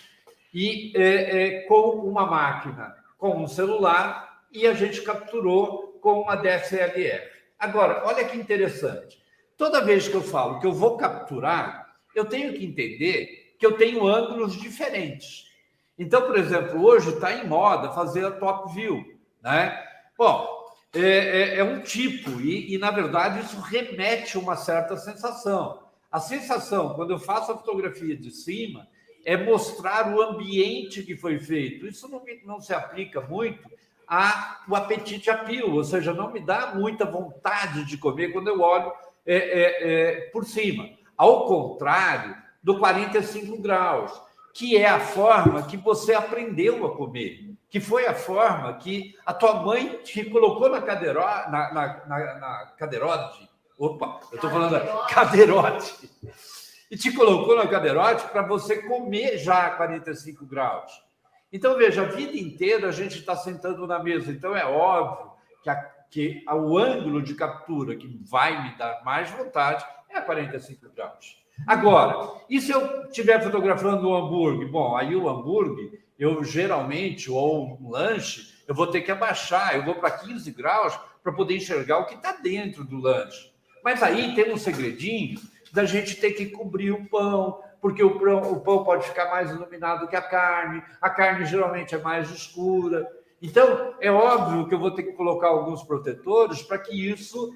e com uma máquina, com um celular, e a gente capturou com uma DSLR. Agora, olha que interessante. Toda vez que eu falo que eu vou capturar, eu tenho que entender que eu tenho ângulos diferentes. Então, por exemplo, hoje está em moda fazer a top view, né? Bom, é um tipo, e, na verdade, isso remete a uma certa sensação. A sensação, quando eu faço a fotografia de cima, é mostrar o ambiente que foi feito. Isso não se aplica muito ao apetite appeal, ou seja, não me dá muita vontade de comer quando eu olho por cima. Ao contrário do 45 graus, que é a forma que você aprendeu a comer, que foi a forma que a tua mãe te colocou na cadeirote. Opa, eu estou falando cadeirote. E te colocou na cadeirote para você comer já a 45 graus. Então, veja, a vida inteira a gente está sentando na mesa. Então, é óbvio que o ângulo de captura que vai me dar mais vontade é a 45 graus. Agora, e se eu estiver fotografando um hambúrguer? Bom, aí o hambúrguer, eu geralmente, ou um lanche, eu vou ter que abaixar, eu vou para 15 graus para poder enxergar o que está dentro do lanche. Mas aí tem um segredinho da gente ter que cobrir o pão, porque o pão pode ficar mais iluminado que a carne geralmente é mais escura. Então, é óbvio que eu vou ter que colocar alguns protetores para que isso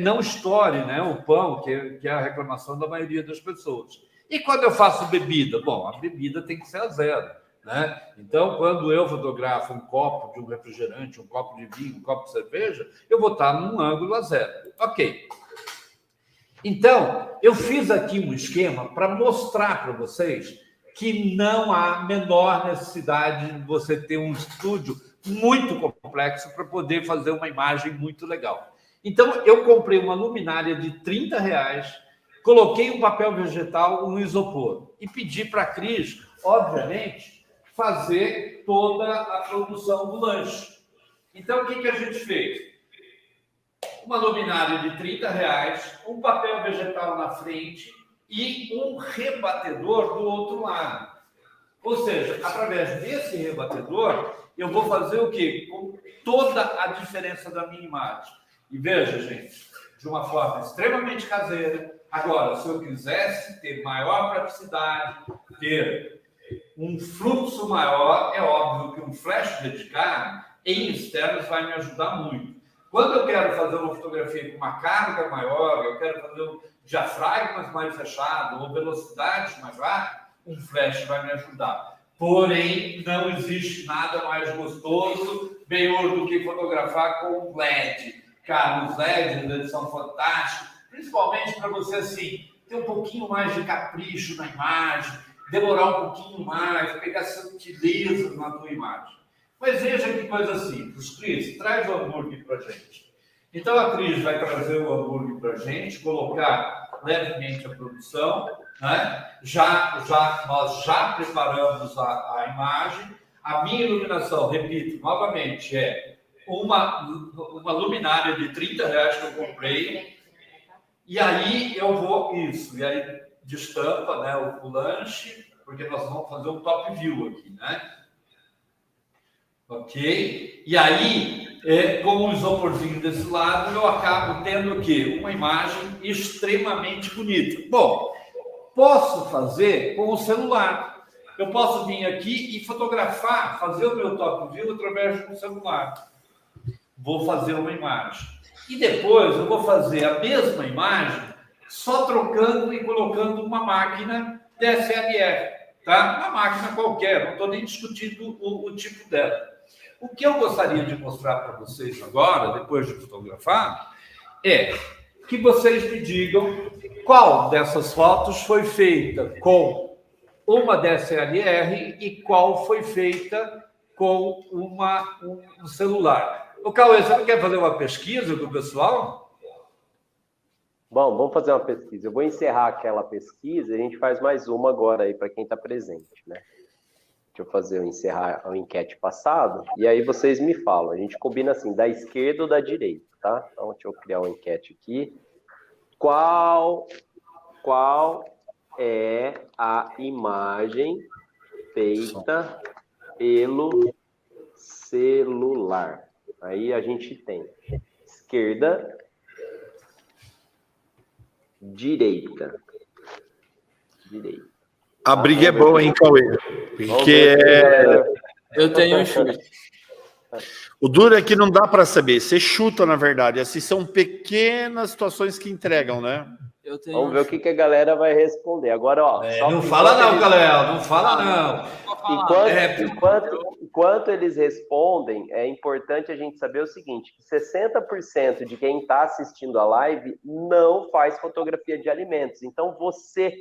não estoure, né, o pão, que é a reclamação da maioria das pessoas. E quando eu faço bebida? Bom, a bebida tem que ser a zero, né? Então, quando eu fotografo um copo de um refrigerante, um copo de vinho, um copo de cerveja, eu vou estar num ângulo a zero. Ok. Então, eu fiz aqui um esquema para mostrar para vocês que não há menor necessidade de você ter um estúdio muito complexo para poder fazer uma imagem muito legal. Então, eu comprei uma luminária de R$30, coloquei um papel vegetal, um isopor, e pedi para a Cris, obviamente, fazer toda a produção do lanche. Então, o que a gente fez? Uma luminária de R$30, um papel vegetal na frente e um rebatedor do outro lado. Ou seja, através desse rebatedor, eu vou fazer o quê? Com toda a diferença da minha imagem. E veja, gente, de uma forma extremamente caseira. Agora, se eu quisesse ter maior praticidade, ter um fluxo maior, é óbvio que um flash dedicado em externos vai me ajudar muito. Quando eu quero fazer uma fotografia com uma carga maior, eu quero fazer um diafragmas mais fechado ou velocidade mais rápida, um flash vai me ajudar. Porém, não existe nada mais gostoso, melhor do que fotografar com um LED. Cara, os LEDs, eles são fantásticos, principalmente para você, assim, ter um pouquinho mais de capricho na imagem, demorar um pouquinho mais, pegar sutilezas na tua imagem. Mas veja que coisa simples. Cris, traz o hambúrguer para a gente. Então, a Cris vai trazer o hambúrguer para a gente, colocar levemente a produção, né? Nós já preparamos a imagem. A minha iluminação, repito, novamente, é uma luminária de R$30 que eu comprei, e aí eu vou, e aí destampa, né, o lanche, porque nós vamos fazer um top view aqui, né? Ok? E aí, com o isoporzinho desse lado, eu acabo tendo o quê? Uma imagem extremamente bonita. Bom, posso fazer com o celular. Eu posso vir aqui e fotografar, fazer o meu top view através do celular. Vou fazer uma imagem. E depois eu vou fazer a mesma imagem, só trocando e colocando uma máquina DSLR, tá? Uma máquina qualquer, não estou nem discutindo o tipo dela. O que eu gostaria de mostrar para vocês agora, depois de fotografar, é que vocês me digam qual dessas fotos foi feita com uma DSLR e qual foi feita com um celular. O Cauê, você não quer fazer uma pesquisa com o pessoal? Bom, vamos fazer uma pesquisa. Eu vou encerrar aquela pesquisa e a gente faz mais uma agora aí para quem está presente, né? Deixa eu encerrar a enquete passada e aí vocês me falam. A gente combina assim, da esquerda ou da direita, tá? Então, deixa eu criar uma enquete aqui. Qual é a imagem feita pelo celular? Aí a gente tem esquerda, direita. A briga é boa, hein, Cauê? Porque Eu tenho um chute. O duro é que não dá para saber. Você chuta, na verdade. Assim, são pequenas situações que entregam, né? Eu tenho Vamos ver o que a galera vai responder. Agora, ó. Não fala não, galera. Não fala não. Enquanto eles respondem, é importante a gente saber o seguinte, que 60% de quem está assistindo a live não faz fotografia de alimentos. Então, você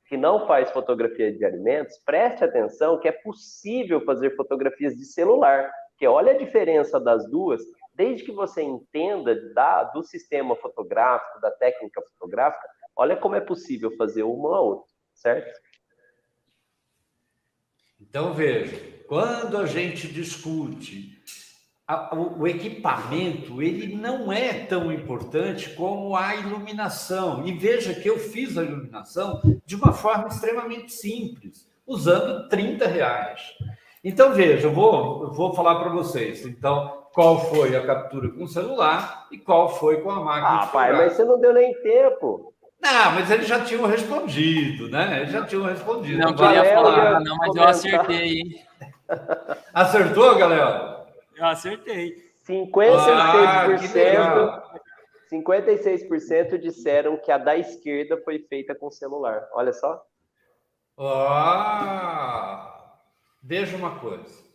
que não faz fotografia de alimentos, preste atenção que é possível fazer fotografias de celular, porque olha a diferença das duas, desde que você entenda do sistema fotográfico, da técnica fotográfica, olha como é possível fazer uma ou outra, certo? Então, veja, quando a gente discute o equipamento, ele não é tão importante como a iluminação. E veja que eu fiz a iluminação de uma forma extremamente simples, usando R$30. Então, veja, eu vou falar para vocês. Então, qual foi a captura com o celular e qual foi com a máquina. Pai, mas você não deu nem tempo. Não, mas eles já tinham respondido, né? Eles já tinham respondido. Não queria falar, não, mas eu acertei, hein? Acertou, galera? Eu acertei. 56% disseram que a da esquerda foi feita com celular. Olha só. Veja uma coisa.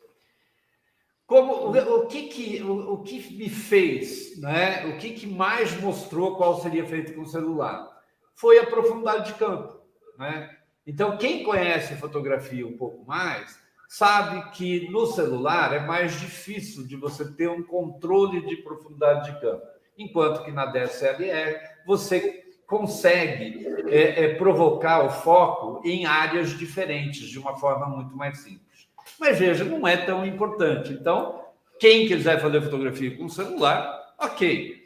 O que me fez, né? O que mais mostrou qual seria feito com o celular? Foi a profundidade de campo, né? Então, quem conhece fotografia um pouco mais sabe que no celular é mais difícil de você ter um controle de profundidade de campo, enquanto que na DSLR você consegue provocar o foco em áreas diferentes de uma forma muito mais simples. Mas veja, não é tão importante. Então, quem quiser fazer fotografia com celular, ok.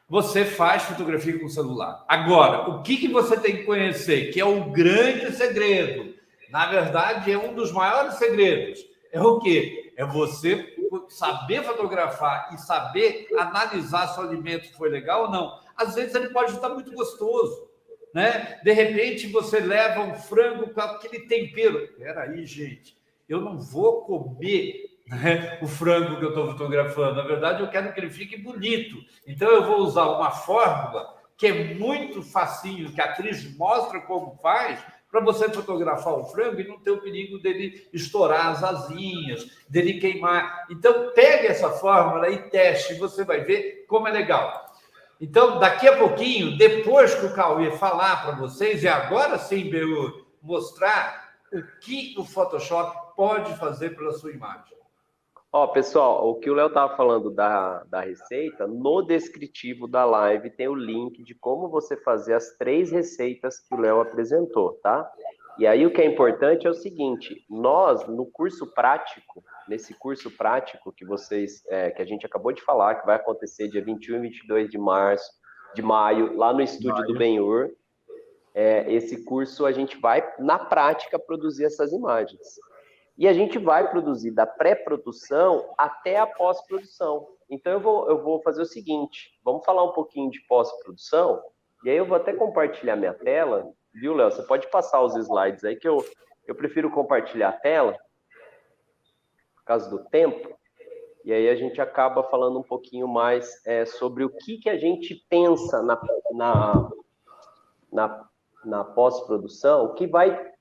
Você faz fotografia com celular. Agora, o que você tem que conhecer, que é o grande segredo, na verdade, é um dos maiores segredos, é o quê? É você saber fotografar e saber analisar se o alimento foi legal ou não. Às vezes ele pode estar muito gostoso, né? De repente você leva um frango com aquele tempero. Peraí, gente, eu não vou comer, né, o frango que eu estou fotografando. Na verdade, eu quero que ele fique bonito. Então eu vou usar uma fórmula que é muito facinho, que a atriz mostra como faz, para você fotografar o frango e não ter o perigo dele estourar as asinhas, dele queimar. Então, pegue essa fórmula e teste, você vai ver como é legal. Então, daqui a pouquinho, depois que o Cauê falar para vocês, e agora sim, Beu, mostrar o que o Photoshop pode fazer pela sua imagem. Ó, pessoal, o que o Léo estava falando da receita, no descritivo da live tem o link de como você fazer as 3 receitas que o Léo apresentou, tá? E aí o que é importante é o seguinte, nós, no curso prático, nesse curso prático que que a gente acabou de falar, que vai acontecer dia 21 e 22 de maio, lá no estúdio do Ben-Hur, esse curso a gente vai, na prática, produzir essas imagens. E a gente vai produzir da pré-produção até a pós-produção. Então, eu vou fazer o seguinte, vamos falar um pouquinho de pós-produção, e aí eu vou até compartilhar minha tela, viu, Léo? Você pode passar os slides aí, que eu prefiro compartilhar a tela, por causa do tempo, e aí a gente acaba falando um pouquinho mais sobre o que a gente pensa na pós-produção, que vai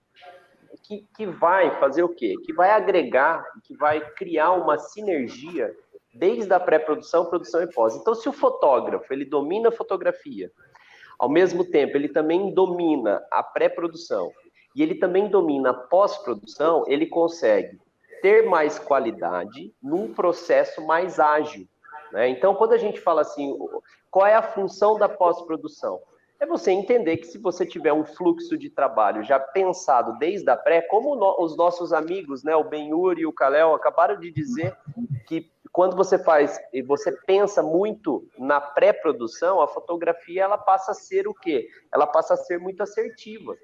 fazer o quê? Que vai agregar, que vai criar uma sinergia desde a pré-produção, produção e pós. Então, se o fotógrafo, ele domina a fotografia, ao mesmo tempo, ele também domina a pré-produção e ele também domina a pós-produção, ele consegue ter mais qualidade num processo mais ágil, né? Então, quando a gente fala assim, qual é a função da pós-produção? É você entender que se você tiver um fluxo de trabalho já pensado desde a pré, como os nossos amigos, né, o Ben-Hur e o Kalel acabaram de dizer, que quando você faz e você pensa muito na pré-produção, a fotografia ela passa a ser o quê? Ela passa a ser muito assertiva.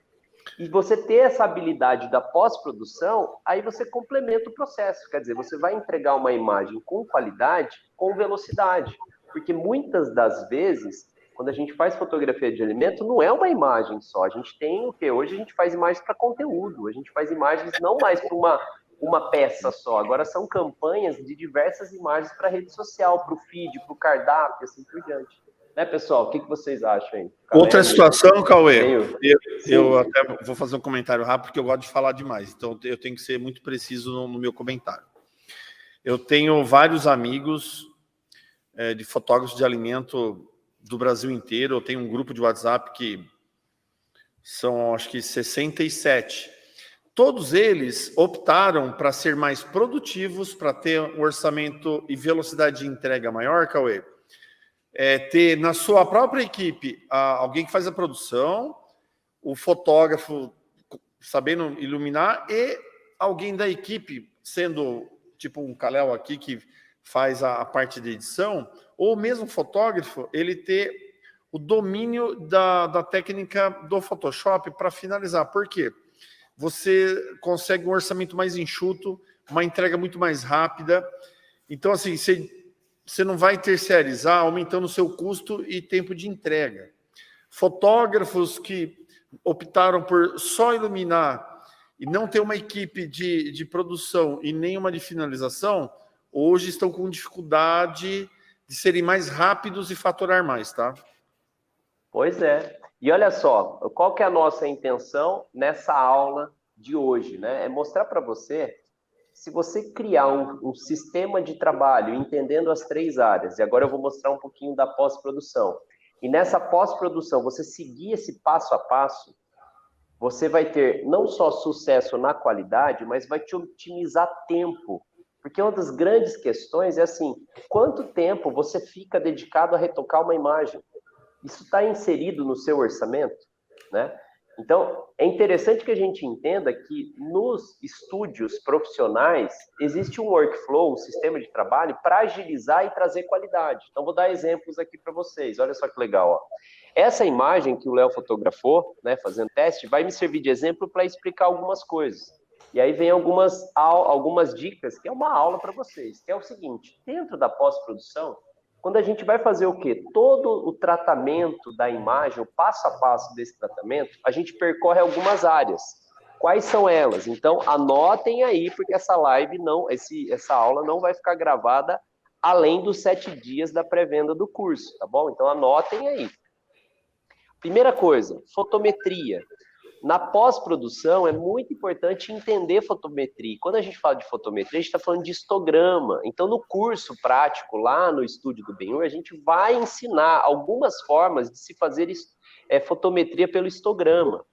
E você ter essa habilidade da pós-produção, aí você complementa o processo. Quer dizer, você vai entregar uma imagem com qualidade, com velocidade. Porque muitas das vezes, quando a gente faz fotografia de alimento, não é uma imagem só. A gente tem o quê? Hoje a gente faz imagens para conteúdo. A gente faz imagens não mais para uma peça só, agora são campanhas de diversas imagens para a rede social, para o feed, para o cardápio, assim por diante. Né, pessoal? O que vocês acham aí? Outra situação, Cauê, eu Sim. até vou fazer um comentário rápido, porque eu gosto de falar demais, então eu tenho que ser muito preciso no meu comentário. Eu tenho vários amigos de fotógrafos de alimento do Brasil inteiro, eu tenho um grupo de WhatsApp que são, acho que 67. Todos eles optaram para ser mais produtivos, para ter um orçamento e velocidade de entrega maior, Cauê. Ter na sua própria equipe alguém que faz a produção, o fotógrafo sabendo iluminar e alguém da equipe, sendo tipo um Kalel aqui que faz a parte de edição, ou mesmo fotógrafo, ele ter o domínio da técnica do Photoshop para finalizar. Por quê? Você consegue um orçamento mais enxuto, uma entrega muito mais rápida. Então, assim, você não vai terceirizar, aumentando o seu custo e tempo de entrega. Fotógrafos que optaram por só iluminar e não ter uma equipe de produção e nenhuma de finalização, hoje estão com dificuldade de serem mais rápidos e faturar mais, tá? Pois é. E olha só, qual que é a nossa intenção nessa aula de hoje, né? É mostrar para você, se você criar um sistema de trabalho entendendo as 3 áreas, e agora eu vou mostrar um pouquinho da pós-produção, e nessa pós-produção você seguir esse passo a passo, você vai ter não só sucesso na qualidade, mas vai te otimizar tempo. Porque uma das grandes questões é assim, quanto tempo você fica dedicado a retocar uma imagem? Isso está inserido no seu orçamento, né? Então, é interessante que a gente entenda que nos estúdios profissionais existe um workflow, um sistema de trabalho para agilizar e trazer qualidade. Então, vou dar exemplos aqui para vocês. Olha só que legal, ó. Essa imagem que o Léo fotografou, né, fazendo teste, vai me servir de exemplo para explicar algumas coisas. E aí vem algumas dicas, que é uma aula para vocês, que é o seguinte, dentro da pós-produção, quando a gente vai fazer o quê? Todo o tratamento da imagem, o passo a passo desse tratamento, a gente percorre algumas áreas. Quais são elas? Então, anotem aí, porque essa aula não vai ficar gravada além dos 7 dias da pré-venda do curso, tá bom? Então, anotem aí. Primeira coisa, fotometria. Na pós-produção, é muito importante entender fotometria. Quando a gente fala de fotometria, a gente está falando de histograma. Então, no curso prático, lá no estúdio do Ben-Hur, a gente vai ensinar algumas formas de se fazer fotometria pelo histograma.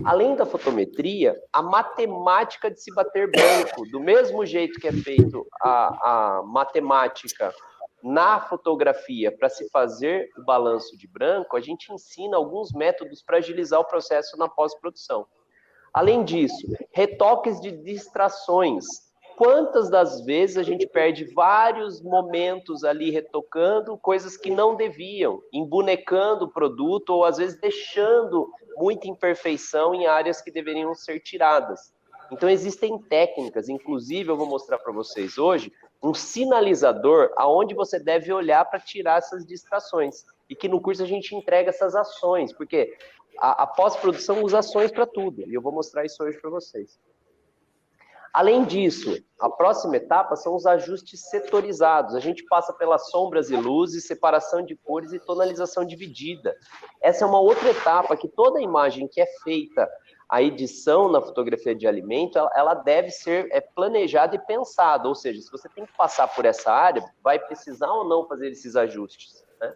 Além da fotometria, a matemática de se bater branco. Do mesmo jeito que é feito a matemática na fotografia para se fazer o balanço de branco, a gente ensina alguns métodos para agilizar o processo na pós-produção. Além disso, retoques de distrações. Quantas das vezes a gente perde vários momentos ali retocando coisas que não deviam, embonecando o produto ou às vezes deixando muita imperfeição em áreas que deveriam ser tiradas. Então existem técnicas, inclusive eu vou mostrar para vocês hoje, um sinalizador aonde você deve olhar para tirar essas distrações. E que no curso a gente entrega essas ações, porque a pós-produção usa ações para tudo. E eu vou mostrar isso hoje para vocês. Além disso, a próxima etapa são os ajustes setorizados. A gente passa pelas sombras e luzes, separação de cores e tonalização dividida. Essa é uma outra etapa que toda imagem que é feita, a edição na fotografia de alimento, ela deve ser planejada e pensada. Ou seja, se você tem que passar por essa área, vai precisar ou não fazer esses ajustes, né?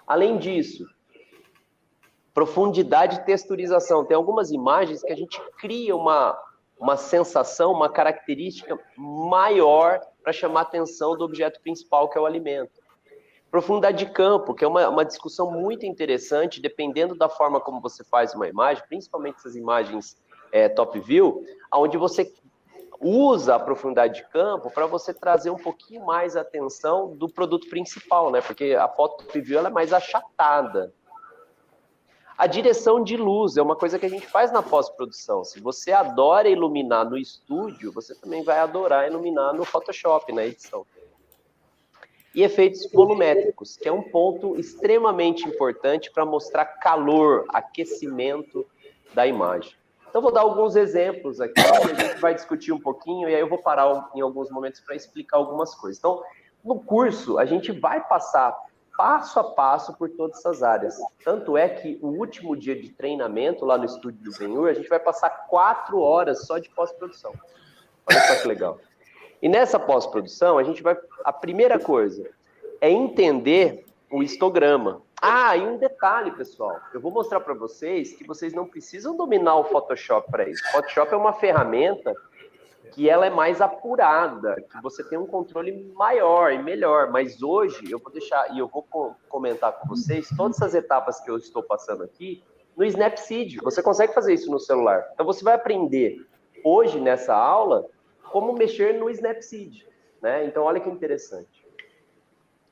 Além disso, profundidade e texturização. Tem algumas imagens que a gente cria uma sensação, uma característica maior para chamar a atenção do objeto principal, que é o alimento. Profundidade de campo, que é uma discussão muito interessante, dependendo da forma como você faz uma imagem, principalmente essas imagens top view, onde você usa a profundidade de campo para você trazer um pouquinho mais a atenção do produto principal, né? Porque a foto top view ela é mais achatada. A direção de luz é uma coisa que a gente faz na pós-produção. Se você adora iluminar no estúdio, você também vai adorar iluminar no Photoshop, na edição. E efeitos volumétricos, que é um ponto extremamente importante para mostrar calor, aquecimento da imagem. Então, vou dar alguns exemplos aqui, a gente vai discutir um pouquinho, e aí eu vou parar em alguns momentos para explicar algumas coisas. Então, no curso, a gente vai passar passo a passo por todas essas áreas. Tanto é que o último dia de treinamento lá no estúdio do Benhur, a gente vai passar 4 horas só de pós-produção. Olha só que legal. E nessa pós-produção, a primeira coisa é entender o histograma. Ah, e um detalhe, pessoal. Eu vou mostrar para vocês que vocês não precisam dominar o Photoshop para isso. O Photoshop é uma ferramenta que ela é mais apurada, que você tem um controle maior e melhor. Mas hoje eu vou deixar, e eu vou comentar com vocês, todas essas etapas que eu estou passando aqui, no Snapseed. Você consegue fazer isso no celular. Então você vai aprender hoje, nessa aula, como mexer no Snapseed, né? Então olha que interessante.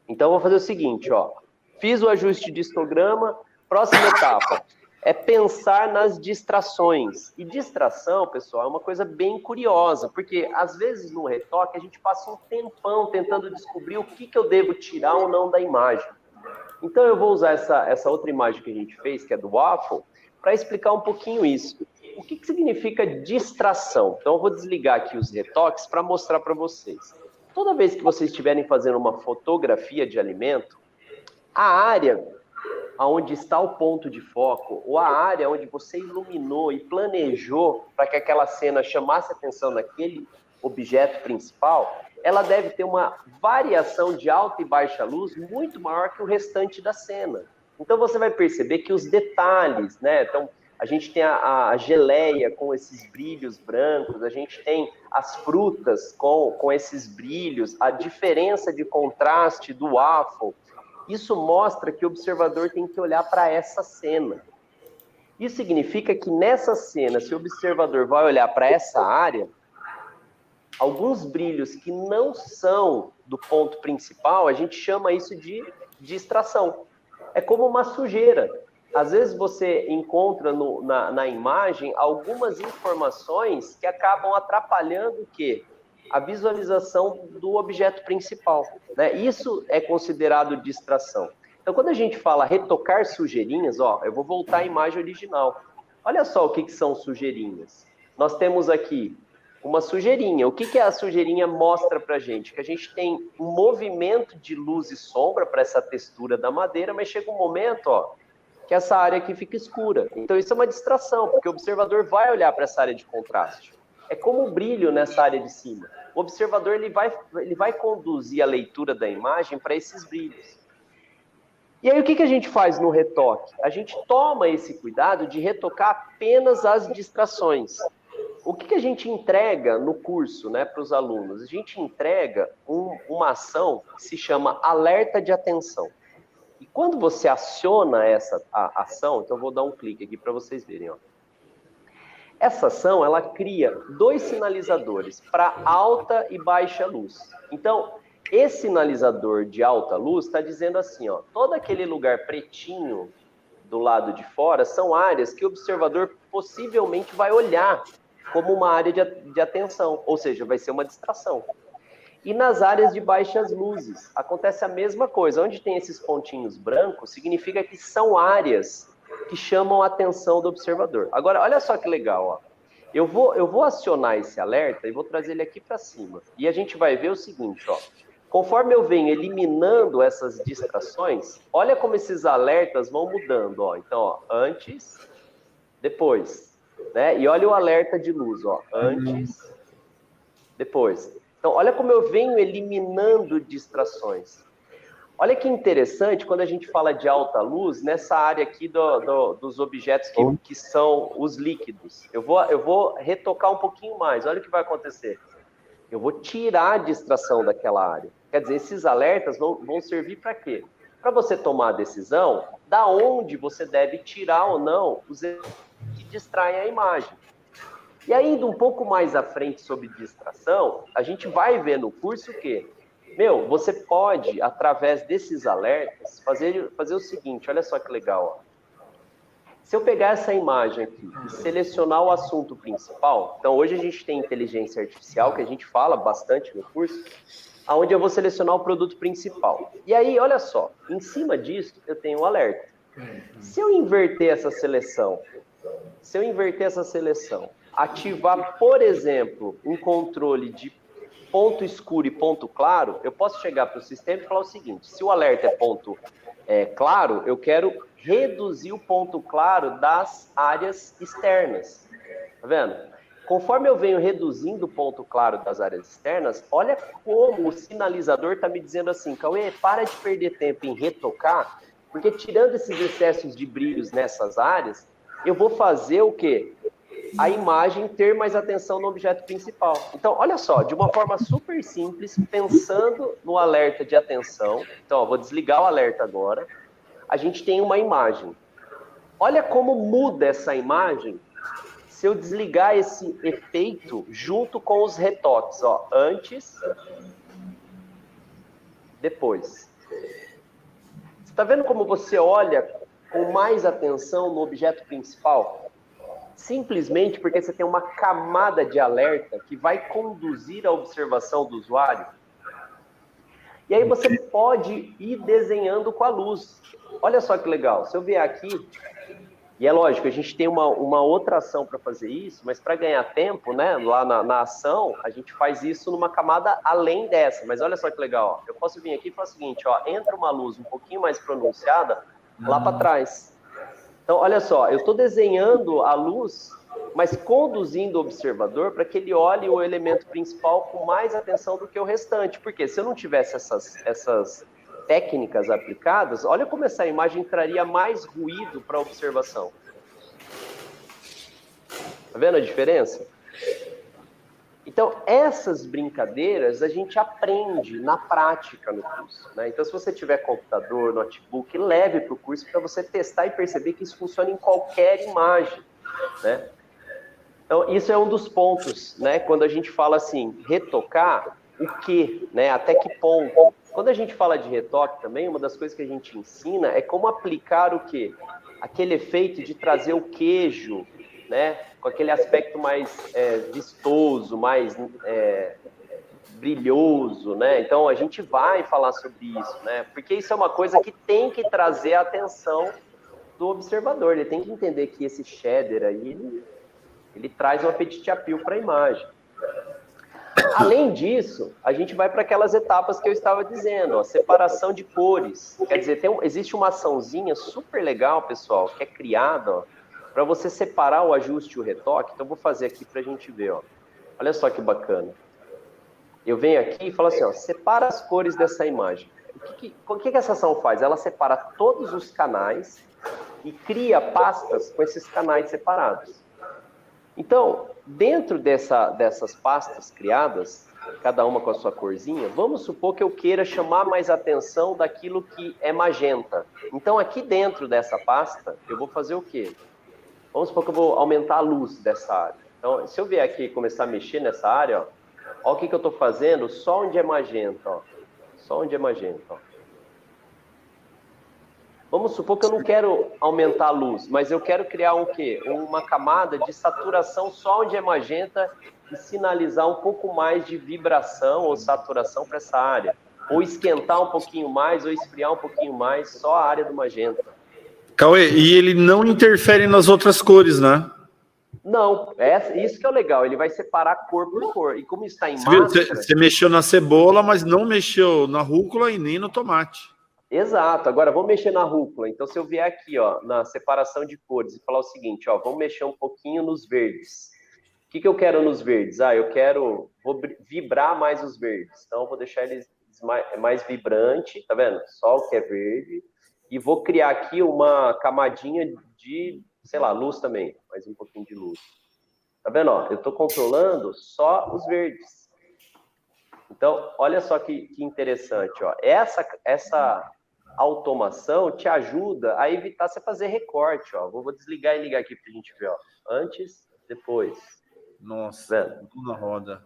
Então eu vou fazer o seguinte, ó. Fiz o ajuste de histograma, próxima etapa é pensar nas distrações. E distração, pessoal, é uma coisa bem curiosa, porque às vezes no retoque a gente passa um tempão tentando descobrir o que eu devo tirar ou não da imagem. Então eu vou usar essa outra imagem que a gente fez, que é do waffle, para explicar um pouquinho isso. O que significa distração? Então eu vou desligar aqui os retoques para mostrar para vocês. Toda vez que vocês estiverem fazendo uma fotografia de alimento, a área onde está o ponto de foco, ou a área onde você iluminou e planejou para que aquela cena chamasse a atenção naquele objeto principal, ela deve ter uma variação de alta e baixa luz muito maior que o restante da cena. Então você vai perceber que os detalhes, né? Então, a gente tem a geleia com esses brilhos brancos, a gente tem as frutas com esses brilhos, a diferença de contraste do waffle. Isso mostra que o observador tem que olhar para essa cena. Isso significa que nessa cena, se o observador vai olhar para essa área, alguns brilhos que não são do ponto principal, a gente chama isso de distração. É como uma sujeira. Às vezes você encontra na imagem algumas informações que acabam atrapalhando o quê? A visualização do objeto principal, né? Isso é considerado distração. Então, quando a gente fala retocar sujeirinhas, ó, eu vou voltar à imagem original. Olha só o que são sujeirinhas. Nós temos aqui uma sujeirinha. O que a sujeirinha mostra pra gente? Que a gente tem um movimento de luz e sombra para essa textura da madeira, mas chega um momento, ó, que essa área aqui fica escura. Então, isso é uma distração, porque o observador vai olhar para essa área de contraste. É como o brilho nessa área de cima. O observador ele vai conduzir a leitura da imagem para esses brilhos. E aí o que a gente faz no retoque? A gente toma esse cuidado de retocar apenas as distrações. O que a gente entrega no curso, né, para os alunos? A gente entrega uma ação que se chama alerta de atenção. E quando você aciona essa ação, então eu vou dar um clique aqui para vocês verem, ó. Essa ação, ela cria 2 sinalizadores para alta e baixa luz. Então, esse sinalizador de alta luz está dizendo assim, ó, todo aquele lugar pretinho do lado de fora são áreas que o observador possivelmente vai olhar como uma área de atenção, ou seja, vai ser uma distração. E nas áreas de baixas luzes, acontece a mesma coisa. Onde tem esses pontinhos brancos, significa que são áreas que chamam a atenção do observador. Agora, olha só que legal, ó. Eu vou acionar esse alerta e vou trazer ele aqui para cima. E a gente vai ver o seguinte, ó. Conforme eu venho eliminando essas distrações, olha como esses alertas vão mudando, ó. Então, ó, antes, depois, né? E olha o alerta de luz, ó. Antes, depois. Então, olha como eu venho eliminando distrações. Olha que interessante quando a gente fala de alta luz, nessa área aqui dos objetos que são os líquidos. Eu vou retocar um pouquinho mais, olha o que vai acontecer. Eu vou tirar a distração daquela área. Quer dizer, esses alertas vão servir para quê? Para você tomar a decisão da onde você deve tirar ou não os que distraem a imagem. E ainda um pouco mais à frente sobre distração, a gente vai ver no curso o quê? Você pode, através desses alertas, fazer o seguinte, olha só que legal, ó. Se eu pegar essa imagem aqui e selecionar o assunto principal, então hoje a gente tem inteligência artificial, que a gente fala bastante no curso, onde eu vou selecionar o produto principal. E aí, olha só, em cima disso, eu tenho um alerta. Se eu inverter essa seleção Se eu inverter essa seleção, ativar, por exemplo, um controle de ponto escuro e ponto claro, eu posso chegar para o sistema e falar o seguinte: se o alerta é ponto claro, eu quero reduzir o ponto claro das áreas externas. Tá vendo? Conforme eu venho reduzindo o ponto claro das áreas externas, olha como o sinalizador está me dizendo assim: Cauê, para de perder tempo em retocar, porque tirando esses excessos de brilhos nessas áreas, eu vou fazer o quê? A imagem ter mais atenção no objeto principal. Então, olha só, de uma forma super simples, pensando no alerta de atenção. Então, ó, vou desligar o alerta agora. A gente tem uma imagem. Olha como muda essa imagem se eu desligar esse efeito junto com os retoques. Ó, antes, depois. Você está vendo como você olha com mais atenção no objeto principal? Simplesmente porque você tem uma camada de alerta que vai conduzir a observação do usuário. E aí você pode ir desenhando com a luz. Olha só que legal. Se eu vier aqui, e é lógico, a gente tem uma outra ação para fazer isso, mas para ganhar tempo, né, lá na ação, a gente faz isso numa camada além dessa. Mas olha só que legal. Ó. Eu posso vir aqui e falar o seguinte, ó, entra uma luz um pouquinho mais pronunciada lá para trás. Então, olha só, eu estou desenhando a luz, mas conduzindo o observador para que ele olhe o elemento principal com mais atenção do que o restante. Porque se eu não tivesse essas técnicas aplicadas, olha como essa imagem traria mais ruído para a observação. Tá vendo a diferença? Então, essas brincadeiras a gente aprende na prática no curso, né? Então, se você tiver computador, notebook, leve para o curso para você testar e perceber que isso funciona em qualquer imagem, né? Então, isso é um dos pontos, né? Quando a gente fala assim, retocar, o quê, né? Até que ponto? Quando a gente fala de retoque também, uma das coisas que a gente ensina é como aplicar o quê? Aquele efeito de trazer o queijo, né? Com aquele aspecto mais vistoso, mais brilhoso, né? Então, a gente vai falar sobre isso, né? Porque isso é uma coisa que tem que trazer a atenção do observador. Ele tem que entender que esse shader aí, ele traz um apetite appeal para a imagem. Além disso, a gente vai para aquelas etapas que eu estava dizendo, ó, separação de cores. Quer dizer, existe uma açãozinha super legal, pessoal, que é criada, para você separar o ajuste e o retoque. Então, eu vou fazer aqui para a gente ver. Ó. Olha só que bacana. Eu venho aqui e falo assim, ó, separa as cores dessa imagem. O que essa ação faz? Ela separa todos os canais e cria pastas com esses canais separados. Então, dentro dessas pastas criadas, cada uma com a sua corzinha, vamos supor que eu queira chamar mais atenção daquilo que é magenta. Então, aqui dentro dessa pasta, eu vou fazer o quê? Vamos supor que eu vou aumentar a luz dessa área. Então, se eu vier aqui e começar a mexer nessa área, ó, olha o que eu estou fazendo só onde é magenta. Ó. Só onde é magenta. Ó. Vamos supor que eu não quero aumentar a luz, mas eu quero criar um quê? Uma camada de saturação só onde é magenta e sinalizar um pouco mais de vibração ou saturação para essa área. Ou esquentar um pouquinho mais, ou esfriar um pouquinho mais, só a área do magenta. Cauê, e ele não interfere nas outras cores, né? Não, isso que é o legal, ele vai separar cor por cor. E como está em máscara... Você mexeu na cebola, mas não mexeu na rúcula e nem no tomate. Exato. Agora, vamos mexer na rúcula. Então, se eu vier aqui, ó, na separação de cores e falar o seguinte, ó, vamos mexer um pouquinho nos verdes. O que eu quero nos verdes? Vou vibrar mais os verdes. Então, eu vou deixar eles mais vibrante, tá vendo? Só o que é verde. E vou criar aqui uma camadinha de, sei lá, luz também. Mais um pouquinho de luz. Tá vendo? Ó, eu estou controlando só os verdes. Então, olha só que interessante. Ó. Essa automação te ajuda a evitar você fazer recorte. Ó. Vou desligar e ligar aqui para a gente ver. Ó. Antes, depois. Nossa, tudo na roda.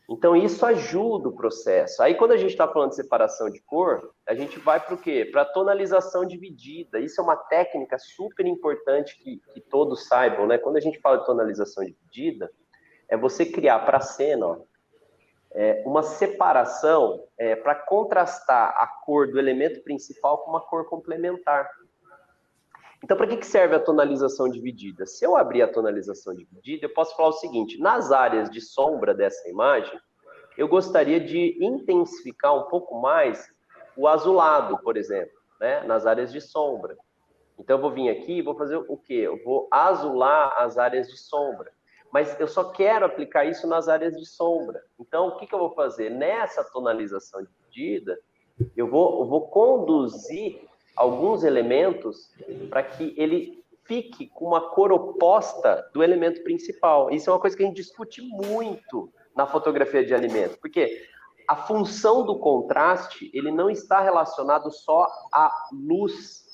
Então, isso ajuda o processo. Aí, quando a gente está falando de separação de cor, a gente vai para o quê? Para a tonalização dividida. Isso é uma técnica super importante que todos saibam, né? Quando a gente fala de tonalização dividida, é você criar para a cena, ó, uma separação para contrastar a cor do elemento principal com uma cor complementar. Então, para que serve a tonalização dividida? Se eu abrir a tonalização dividida, eu posso falar o seguinte: nas áreas de sombra dessa imagem, eu gostaria de intensificar um pouco mais o azulado, por exemplo, né? Nas áreas de sombra. Então, eu vou vir aqui e vou fazer o quê? Eu vou azular as áreas de sombra. Mas eu só quero aplicar isso nas áreas de sombra. Então, o que eu vou fazer? Nessa tonalização dividida, eu vou conduzir alguns elementos para que ele fique com uma cor oposta do elemento principal. Isso é uma coisa que a gente discute muito na fotografia de alimentos, porque a função do contraste, ele não está relacionado só à luz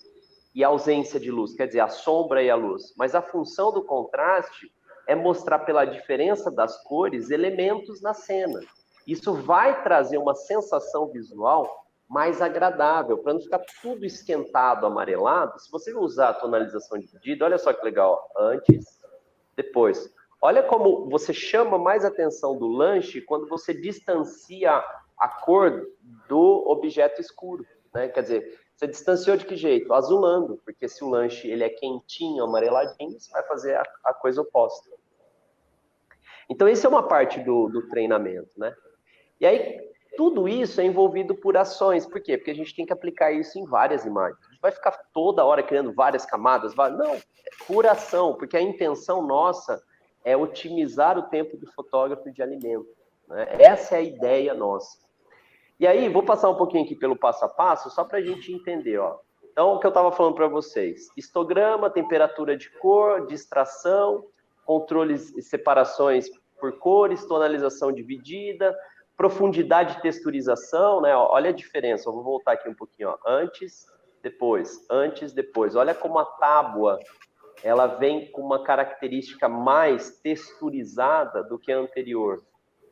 e à ausência de luz, quer dizer, a sombra e a luz, mas a função do contraste é mostrar pela diferença das cores elementos na cena. Isso vai trazer uma sensação visual mais agradável, para não ficar tudo esquentado, amarelado. Se você usar a tonalização dividida, olha só que legal, antes, depois. Olha como você chama mais atenção do lanche quando você distancia a cor do objeto escuro, né? Quer dizer, você distanciou de que jeito? Azulando, porque se o lanche ele é quentinho, amareladinho, você vai fazer a coisa oposta. Então, isso é uma parte do treinamento, né? E aí, tudo isso é envolvido por ações. Por quê? Porque a gente tem que aplicar isso em várias imagens. A gente vai ficar toda hora criando várias camadas. Não, é por ação, porque a intenção nossa é otimizar o tempo do fotógrafo de alimento, né? Essa é a ideia nossa. E aí, vou passar um pouquinho aqui pelo passo a passo, só para a gente entender, ó. Então, o que eu estava falando para vocês. Histograma, temperatura de cor, distração, controles e separações por cores, tonalização dividida, profundidade de texturização, né? Olha a diferença, eu vou voltar aqui um pouquinho, ó. Antes, depois. Olha como a tábua, ela vem com uma característica mais texturizada do que a anterior,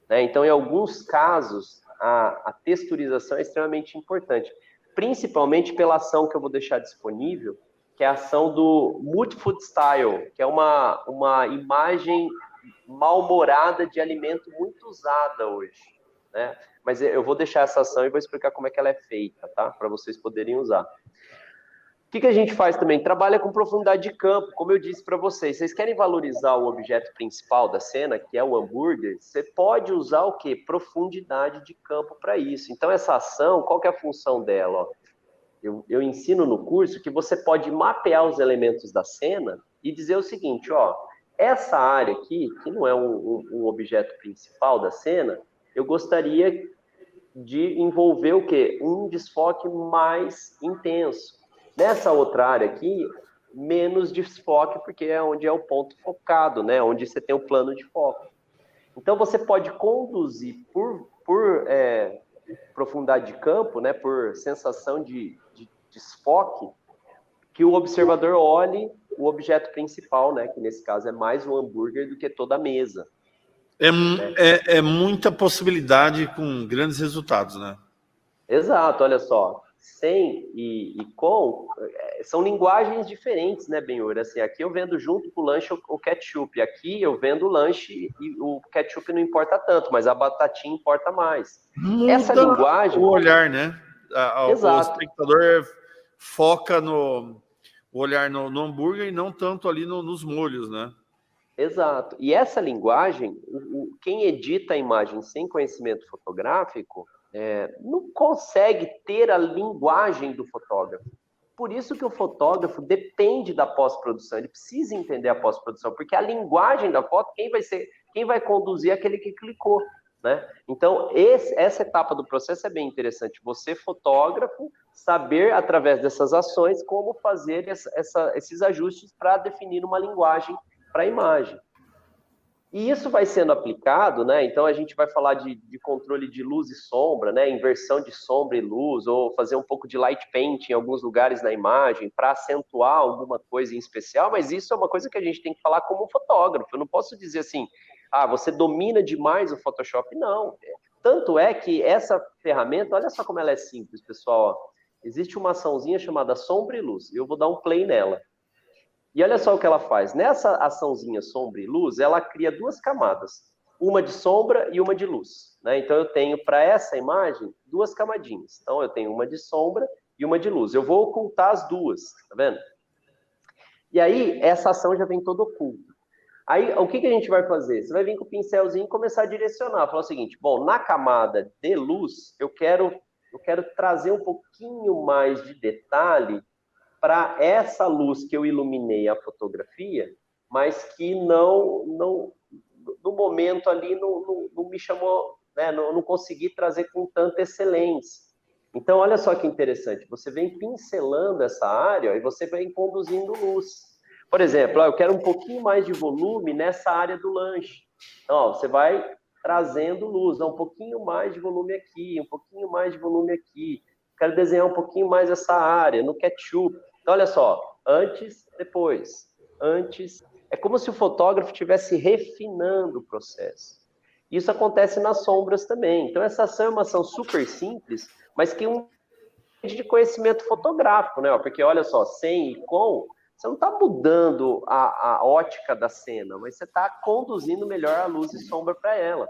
né? Então, em alguns casos, a texturização é extremamente importante, principalmente pela ação que eu vou deixar disponível, que é a ação do Multi-Food Style, que é uma imagem mal-humorada de alimento muito usada hoje, né? Mas eu vou deixar essa ação e vou explicar como é que ela é feita, tá? Para vocês poderem usar. O que a gente faz também? Trabalha com profundidade de campo, como eu disse para vocês. Vocês querem valorizar o objeto principal da cena, que é o hambúrguer? Você pode usar o quê? Profundidade de campo para isso. Então, essa ação, qual que é a função dela? Ó, eu ensino no curso que você pode mapear os elementos da cena e dizer o seguinte, ó, essa área aqui, que não é um objeto principal da cena, eu gostaria de envolver o quê? Um desfoque mais intenso. Nessa outra área aqui, menos desfoque, porque é onde é o ponto focado, né? Onde você tem o plano de foco. Então, você pode conduzir por profundidade de campo, né? Por sensação de desfoque, que o observador olhe o objeto principal, né? Que nesse caso é mais o hambúrguer do que toda a mesa. É muita possibilidade com grandes resultados, né? Exato, olha só. Sem e com são linguagens diferentes, né, Benhur? Assim, aqui eu vendo junto com o lanche o ketchup, aqui eu vendo o lanche e o ketchup não importa tanto, mas a batatinha importa mais. Muda essa linguagem, o olhar, né? Exato. O espectador foca o olhar no hambúrguer e não tanto ali nos molhos, né? Exato. E essa linguagem, quem edita a imagem sem conhecimento fotográfico não consegue ter a linguagem do fotógrafo. Por isso que o fotógrafo depende da pós-produção, ele precisa entender a pós-produção, porque a linguagem da foto, quem vai conduzir é aquele que clicou, né? Então, essa etapa do processo é bem interessante. Você, fotógrafo, saber, através dessas ações, como fazer esses ajustes para definir uma linguagem para a imagem. E isso vai sendo aplicado, né? Então a gente vai falar de controle de luz e sombra, né? Inversão de sombra e luz, ou fazer um pouco de light paint em alguns lugares na imagem para acentuar alguma coisa em especial, mas isso é uma coisa que a gente tem que falar como fotógrafo. Eu não posso dizer assim, você domina demais o Photoshop. Não. Tanto é que essa ferramenta, olha só como ela é simples, pessoal. Existe uma açãozinha chamada sombra e luz, e eu vou dar um play nela. E olha só o que ela faz. Nessa açãozinha sombra e luz, ela cria duas camadas. Uma de sombra e uma de luz, né? Então, eu tenho, para essa imagem, duas camadinhas. Então, eu tenho uma de sombra e uma de luz. Eu vou ocultar as duas, tá vendo? E aí, essa ação já vem toda oculta. Aí, o que a gente vai fazer? Você vai vir com o pincelzinho e começar a direcionar. Falar o seguinte, bom, na camada de luz, eu quero trazer um pouquinho mais de detalhe para essa luz que eu iluminei a fotografia, mas que no momento ali não me chamou, né, não consegui trazer com tanta excelência. Então, olha só que interessante, você vem pincelando essa área e você vem conduzindo luz. Por exemplo, eu quero um pouquinho mais de volume nessa área do lanche. Então, você vai trazendo luz, um pouquinho mais de volume aqui, um pouquinho mais de volume aqui. Quero desenhar um pouquinho mais essa área, no ketchup. Então, olha só, antes, depois, antes. É como se o fotógrafo estivesse refinando o processo. Isso acontece nas sombras também. Então, essa ação é uma ação super simples, mas que um de conhecimento fotográfico, né? Porque, olha só, sem e com, você não está mudando a ótica da cena, mas você está conduzindo melhor a luz e sombra para ela.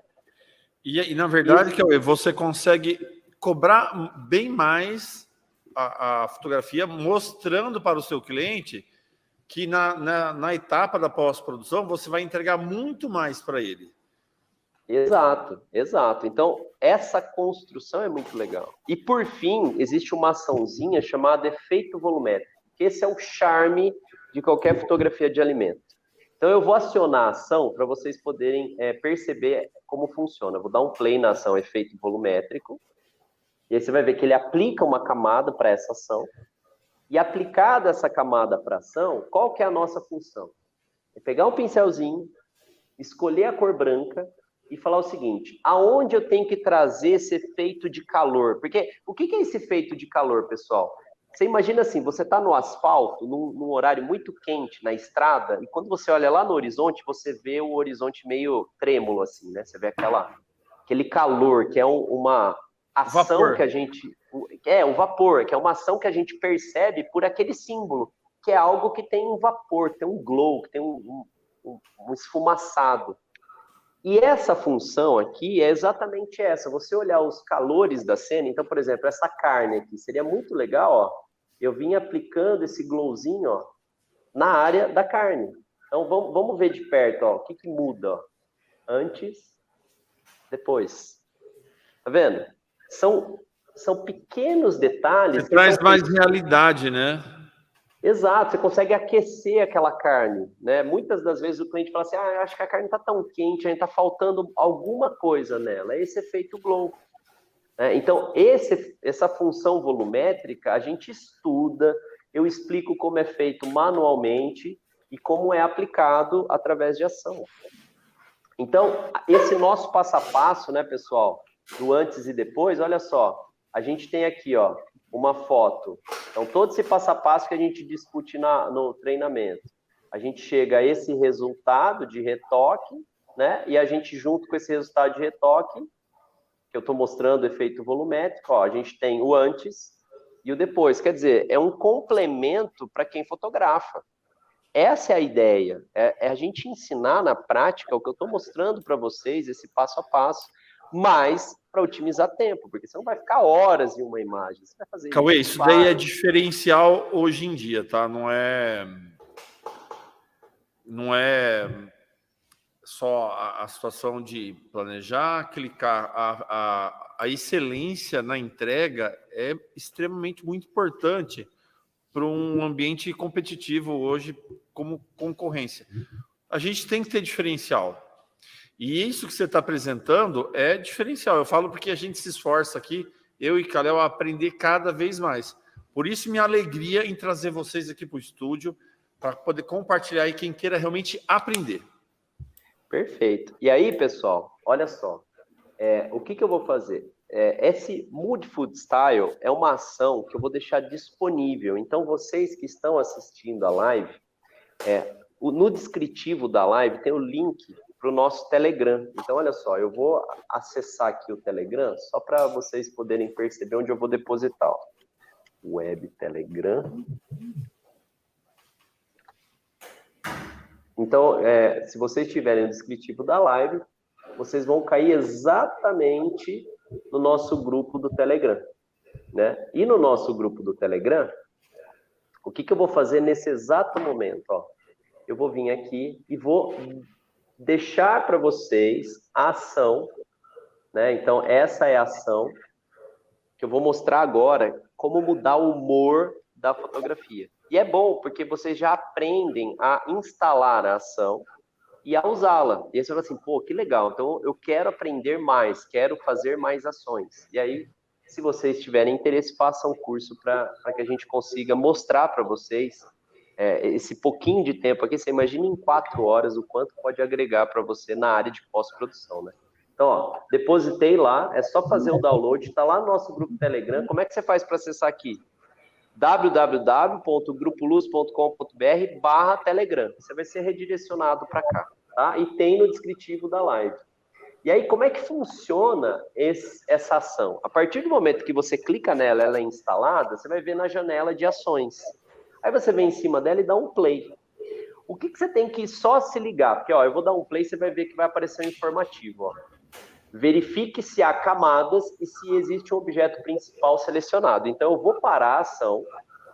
E na verdade, você consegue cobrar bem mais a fotografia, mostrando para o seu cliente que na etapa da pós-produção você vai entregar muito mais para ele. Exato, exato. Então, essa construção é muito legal. E, por fim, existe uma açãozinha chamada efeito volumétrico, que esse é o charme de qualquer fotografia de alimento. Então, eu vou acionar a ação para vocês poderem perceber como funciona. Eu vou dar um play na ação efeito volumétrico, e aí você vai ver que ele aplica uma camada para essa ação, e aplicada essa camada para a ação, qual que é a nossa função? É pegar um pincelzinho, escolher a cor branca, e falar o seguinte, aonde eu tenho que trazer esse efeito de calor? Porque o que é esse efeito de calor, pessoal? Você imagina assim, você está no asfalto, num horário muito quente, na estrada, e quando você olha lá no horizonte, você vê o horizonte meio trêmulo, assim, né? Você vê aquele calor, que é uma ação vapor. Que a gente... o vapor, que é uma ação que a gente percebe por aquele símbolo, que é algo que tem um vapor, que tem um glow, que tem um esfumaçado. E essa função aqui é exatamente essa, você olhar os calores da cena, então, por exemplo, essa carne aqui, seria muito legal, ó, eu vim aplicando esse glowzinho, ó, na área da carne. Então, vamos ver de perto, ó, o que muda, ó, antes, depois. Tá vendo? São pequenos detalhes. Você traz mais realidade, né? Exato, você consegue aquecer aquela carne, né? Muitas das vezes o cliente fala assim, eu acho que a carne está tão quente, ainda está faltando alguma coisa nela. É esse efeito glow. Então, essa função volumétrica, a gente estuda, eu explico como é feito manualmente e como é aplicado através de ação. Então, esse nosso passo a passo, né, pessoal, do antes e depois, olha só, a gente tem aqui, ó, uma foto. Então, todo esse passo a passo que a gente discute no treinamento. A gente chega a esse resultado de retoque, né? E a gente, junto com esse resultado de retoque, que eu estou mostrando o efeito volumétrico, ó, a gente tem o antes e o depois. Quer dizer, é um complemento para quem fotografa. Essa é a ideia. É a gente ensinar na prática o que eu estou mostrando para vocês, esse passo a passo, mas para otimizar tempo, porque você não vai ficar horas em uma imagem. Você vai fazer Cauê, isso daí é diferencial hoje em dia, tá? Não é só a situação de planejar, clicar. A excelência na entrega é extremamente muito importante para um ambiente competitivo hoje como concorrência. A gente tem que ter diferencial. E isso que você está apresentando é diferencial. Eu falo porque a gente se esforça aqui, eu e Kalel, a aprender cada vez mais. Por isso, minha alegria em trazer vocês aqui para o estúdio, para poder compartilhar aí quem queira realmente aprender. Perfeito. E aí, pessoal, olha só. O que eu vou fazer? Esse Mood Food Style é uma ação que eu vou deixar disponível. Então, vocês que estão assistindo a live, no descritivo da live tem o link para o nosso Telegram. Então, olha só, eu vou acessar aqui o Telegram, só para vocês poderem perceber onde eu vou depositar. Ó. Web Telegram. Então, se vocês tiverem o descritivo da live, vocês vão cair exatamente no nosso grupo do Telegram. Né? E no nosso grupo do Telegram, O que eu vou fazer nesse exato momento? Ó, eu vou vir aqui e vou deixar para vocês a ação, né? Então, essa é a ação que eu vou mostrar agora, como mudar o humor da fotografia. E é bom, porque vocês já aprendem a instalar a ação e a usá-la. E aí você fala assim, pô, que legal, então eu quero aprender mais, quero fazer mais ações. E aí, se vocês tiverem interesse, façam um curso para que a gente consiga mostrar para vocês esse pouquinho de tempo aqui. Você imagina em 4 horas o quanto pode agregar para você na área de pós-produção, né? Então, ó, depositei lá, é só fazer o download, está lá no nosso grupo Telegram. Como é que você faz para acessar aqui? www.grupoluz.com.br/Telegram. Você vai ser redirecionado para cá, tá? E tem no descritivo da live. E aí, como é que funciona essa ação? A partir do momento que você clica nela, ela é instalada, você vai ver na janela de ações. Aí você vem em cima dela e dá um play. O que você tem que só se ligar? Porque, ó, eu vou dar um play, você vai ver que vai aparecer um informativo, ó. Verifique se há camadas e se existe um objeto principal selecionado. Então, eu vou parar a ação.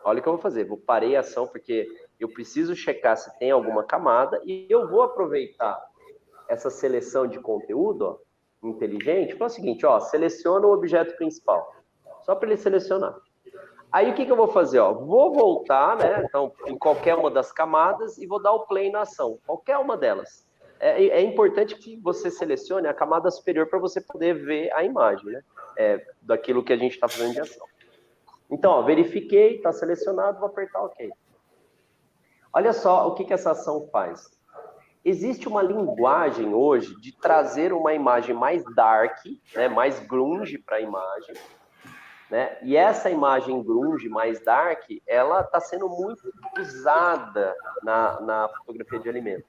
Olha o que eu vou fazer. Vou parar a ação porque eu preciso checar se tem alguma camada e eu vou aproveitar essa seleção de conteúdo, ó, inteligente. Fala o seguinte, ó, seleciona o objeto principal. Só para ele selecionar. Aí, o que eu vou fazer? Ó? Vou voltar, né? Então, em qualquer uma das camadas e vou dar o play na ação. Qualquer uma delas. É importante que você selecione a camada superior para você poder ver a imagem, né? Daquilo que a gente está fazendo de ação. Então, ó, verifiquei, está selecionado, vou apertar OK. Olha só o que essa ação faz. Existe uma linguagem hoje de trazer uma imagem mais dark, né, mais grunge para a imagem, né? E essa imagem grunge, mais dark, ela está sendo muito usada na fotografia de alimento.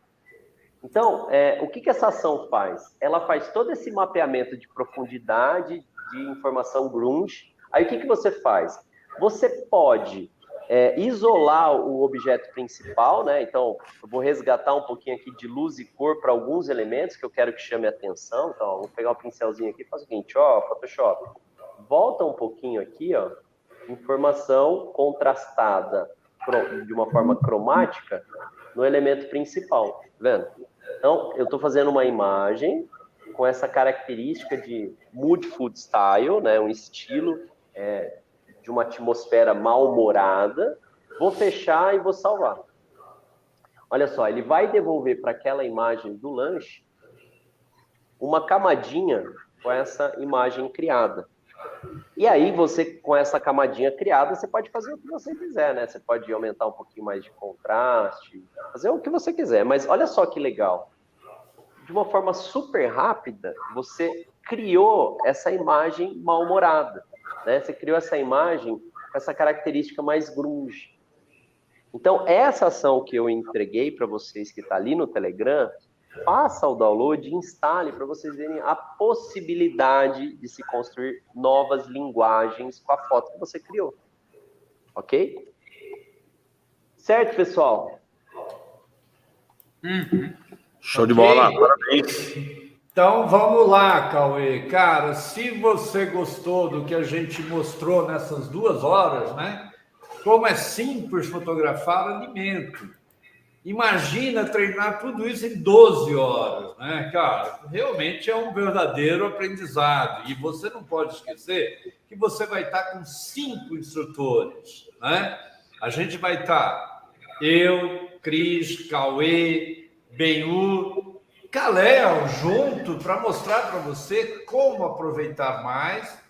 Então, o que essa ação faz? Ela faz todo esse mapeamento de profundidade, de informação grunge. Aí, o que você faz? Você pode isolar o objeto principal, né? Então, eu vou resgatar um pouquinho aqui de luz e cor para alguns elementos que eu quero que chame a atenção. Então, ó, vou pegar o pincelzinho aqui e fazer o seguinte, ó, Photoshop, volta um pouquinho aqui, ó, informação contrastada de uma forma cromática no elemento principal, tá vendo? Então, eu estou fazendo uma imagem com essa característica de mood food style, né? Um estilo de uma atmosfera mal-humorada. Vou fechar e vou salvar. Olha só, ele vai devolver para aquela imagem do lanche uma camadinha com essa imagem criada. E aí, você, com essa camadinha criada, você pode fazer o que você quiser, né? Você pode aumentar um pouquinho mais de contraste, fazer o que você quiser. Mas olha só que legal. De uma forma super rápida, você criou essa imagem mal-humorada, né? Você criou essa imagem com essa característica mais grunge. Então, essa ação que eu entreguei para vocês, que está ali no Telegram, faça o download e instale para vocês verem a possibilidade de se construir novas linguagens com a foto que você criou. Ok? Certo, pessoal? Show de bola, parabéns. Então, vamos lá, Cauê. Cara, se você gostou do que a gente mostrou nessas 2 horas, né? Como é simples fotografar alimento. Imagina treinar tudo isso em 12 horas, né, cara? Realmente é um verdadeiro aprendizado. E você não pode esquecer que você vai estar com 5 instrutores, né? A gente vai estar, eu, Cris, Cauê, Benhu, Caléo junto para mostrar para você como aproveitar mais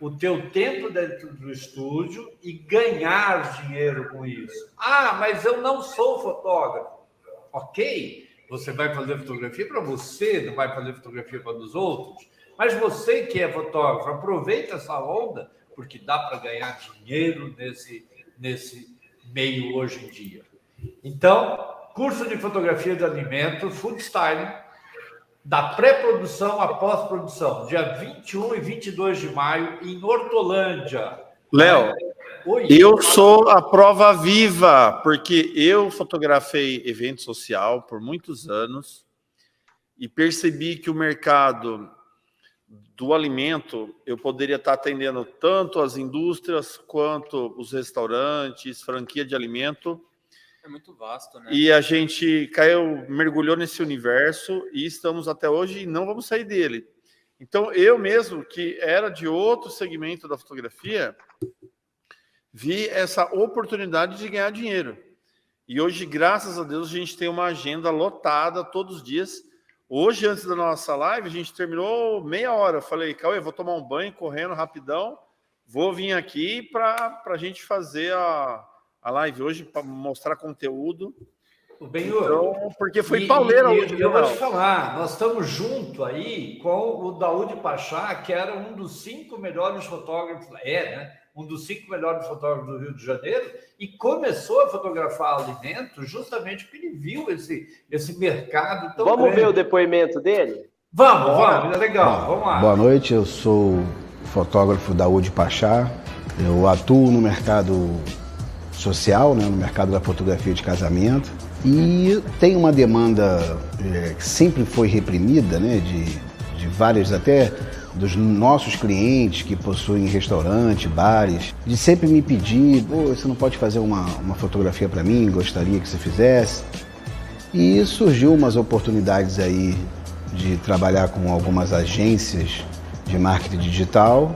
o teu tempo dentro do estúdio e ganhar dinheiro com isso. Ah, mas eu não sou fotógrafo. Ok, você vai fazer fotografia para você, não vai fazer fotografia para os outros. Mas você que é fotógrafo, aproveita essa onda, porque dá para ganhar dinheiro nesse meio hoje em dia. Então, curso de fotografia de alimento, Food Styling, da pré-produção à pós-produção, dia 21 e 22 de maio, em Hortolândia. Léo, eu sou a prova viva, porque eu fotografei evento social por muitos anos e percebi que o mercado do alimento, eu poderia estar atendendo tanto as indústrias quanto os restaurantes, franquia de alimento. É muito vasto, né? E a gente mergulhou nesse universo e estamos até hoje e não vamos sair dele. Então, eu mesmo, que era de outro segmento da fotografia, vi essa oportunidade de ganhar dinheiro. E hoje, graças a Deus, a gente tem uma agenda lotada todos os dias. Hoje, antes da nossa live, a gente terminou meia hora. Eu falei, Cauê, vou tomar um banho, correndo, rapidão. Vou vir aqui para a gente fazer a live hoje, para mostrar conteúdo. O Benhur, então, porque foi pauleira hoje. Eu vou te falar, nós estamos junto aí com o Daoud Pachá, que era um dos 5 melhores fotógrafos, né? Um dos 5 melhores fotógrafos do Rio de Janeiro, e começou a fotografar alimentos justamente porque ele viu esse mercado tão Vamos grande. ver o depoimento dele? Vamos, é legal, vamos lá. Boa noite, eu sou o fotógrafo Daoud Pachá, eu atuo no mercado social, né, no mercado da fotografia de casamento, e tem uma demanda que sempre foi reprimida, né, de várias, até dos nossos clientes que possuem restaurante, bares, de sempre me pedir, você não pode fazer uma fotografia para mim, gostaria que você fizesse. E surgiu umas oportunidades aí de trabalhar com algumas agências de marketing digital,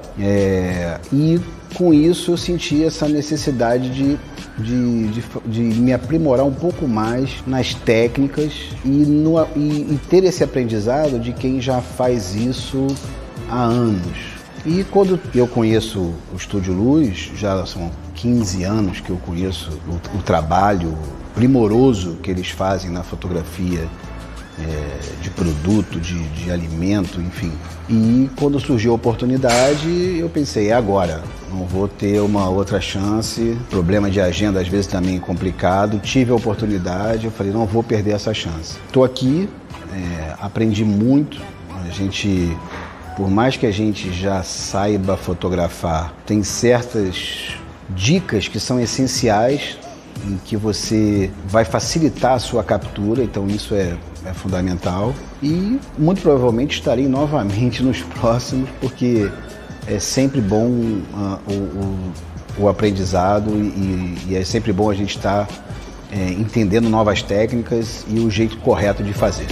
e com isso eu senti essa necessidade de me aprimorar um pouco mais nas técnicas e ter esse aprendizado de quem já faz isso há anos. E quando eu conheço o Estúdio Luz, já são 15 anos que eu conheço o trabalho primoroso que eles fazem na fotografia de produto, de alimento, enfim. E quando surgiu a oportunidade, eu pensei, agora, não vou ter uma outra chance. Problema de agenda às vezes também complicado. Tive a oportunidade, eu falei, não vou perder essa chance. Estou aqui, aprendi muito. A gente, por mais que a gente já saiba fotografar, tem certas dicas que são essenciais, em que você vai facilitar a sua captura, então isso é fundamental. E muito provavelmente estarei novamente nos próximos, porque é sempre bom o aprendizado e é sempre bom a gente estar entendendo novas técnicas e o jeito correto de fazer.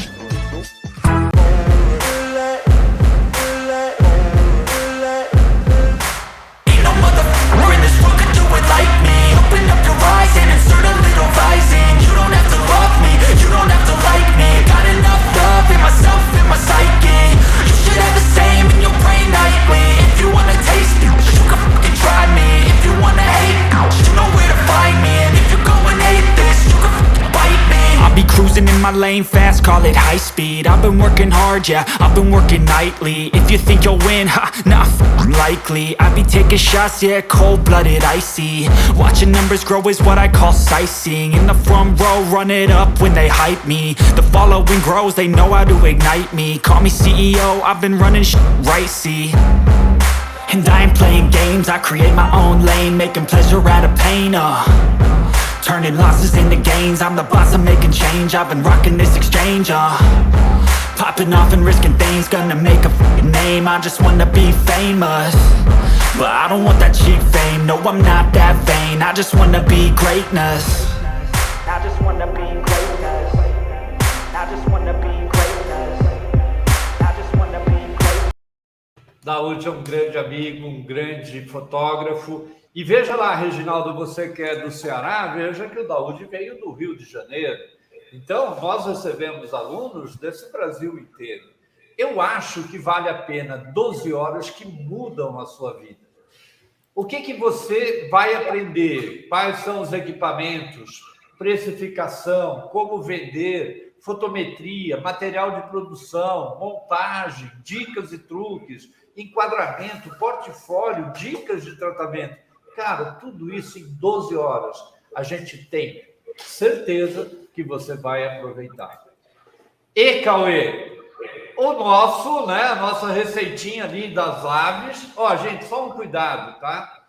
My lane fast, call it high speed. I've been working hard, yeah, I've been working nightly. If you think you'll win, not likely. I be taking shots, yeah, cold-blooded, icy. Watching numbers grow is what I call sightseeing. In the front row, run it up when they hype me. The following grows, they know how to ignite me. Call me CEO, I've been running right, see. And I ain't playing games, I create my own lane, making pleasure out of pain, turning losses into gains, I'm the boss, I'm making change. I've been rocking this exchange, popping off and risking things, gonna make a f***ing name. I just wanna be famous, but I don't want that cheap fame. No, I'm not that vain, I just wanna be greatness. I just wanna be greatness. I just wanna be greatness. I just wanna be greatness. Daoud é um grande amigo, um grande fotógrafo. E veja lá, Reginaldo, você que é do Ceará, veja que o Daoud veio do Rio de Janeiro. Então, nós recebemos alunos desse Brasil inteiro. Eu acho que vale a pena 12 horas que mudam a sua vida. O que você vai aprender? Quais são os equipamentos? Precificação, como vender, fotometria, material de produção, montagem, dicas e truques, enquadramento, portfólio, dicas de tratamento. Cara, tudo isso em 12 horas. A gente tem certeza que você vai aproveitar. E, Cauê, o nosso, né, a nossa receitinha ali das aves. Ó, gente, só um cuidado, tá?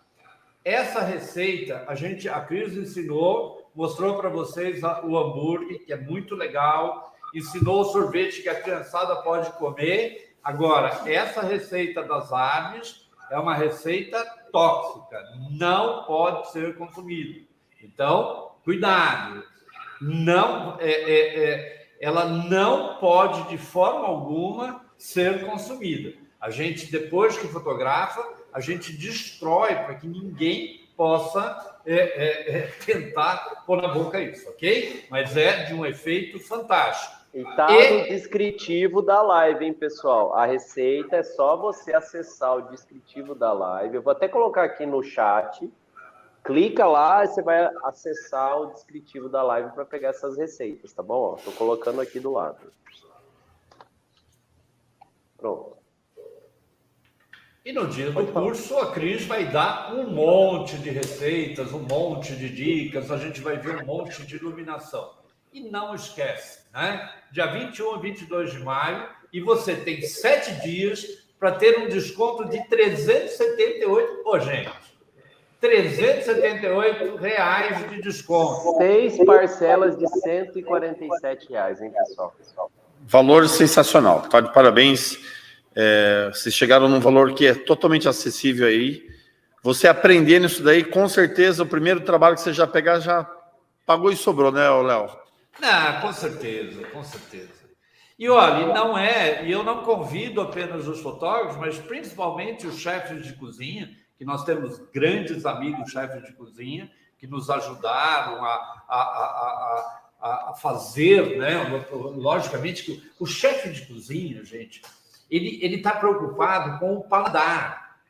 Essa receita, a Cris ensinou, mostrou para vocês o hambúrguer, que é muito legal, ensinou o sorvete que a criançada pode comer, Agora, essa receita das aves é uma receita tóxica, não pode ser consumida. Então, cuidado. Não, ela não pode, de forma alguma, ser consumida. A gente, depois que fotografa, a gente destrói para que ninguém possa tentar pôr na boca isso, ok? Mas é de um efeito fantástico. E tá no descritivo da live, hein, pessoal? A receita é só você acessar o descritivo da live. Eu vou até colocar aqui no chat. Clica lá e você vai acessar o descritivo da live para pegar essas receitas, tá bom? Estou colocando aqui do lado. Pronto. E no dia do curso, a Cris vai dar um monte de receitas, um monte de dicas, a gente vai ver um monte de iluminação. E não esquece, né? Dia 21 e 22 de maio, e você tem 7 dias para ter um desconto de 378. Ô, gente, R$378 de desconto. 6 parcelas de R$147, hein, pessoal? Valor sensacional. Tá de parabéns. Vocês chegaram num valor que é totalmente acessível aí. Você aprendendo isso daí, com certeza, o primeiro trabalho que você já pegar, já pagou e sobrou, né, Léo? Não, com certeza, com certeza. E olha, e eu não convido apenas os fotógrafos, mas principalmente os chefes de cozinha, que nós temos grandes amigos chefes de cozinha, que nos ajudaram a fazer, né? Logicamente que o chefe de cozinha, gente, ele está preocupado com o paladar.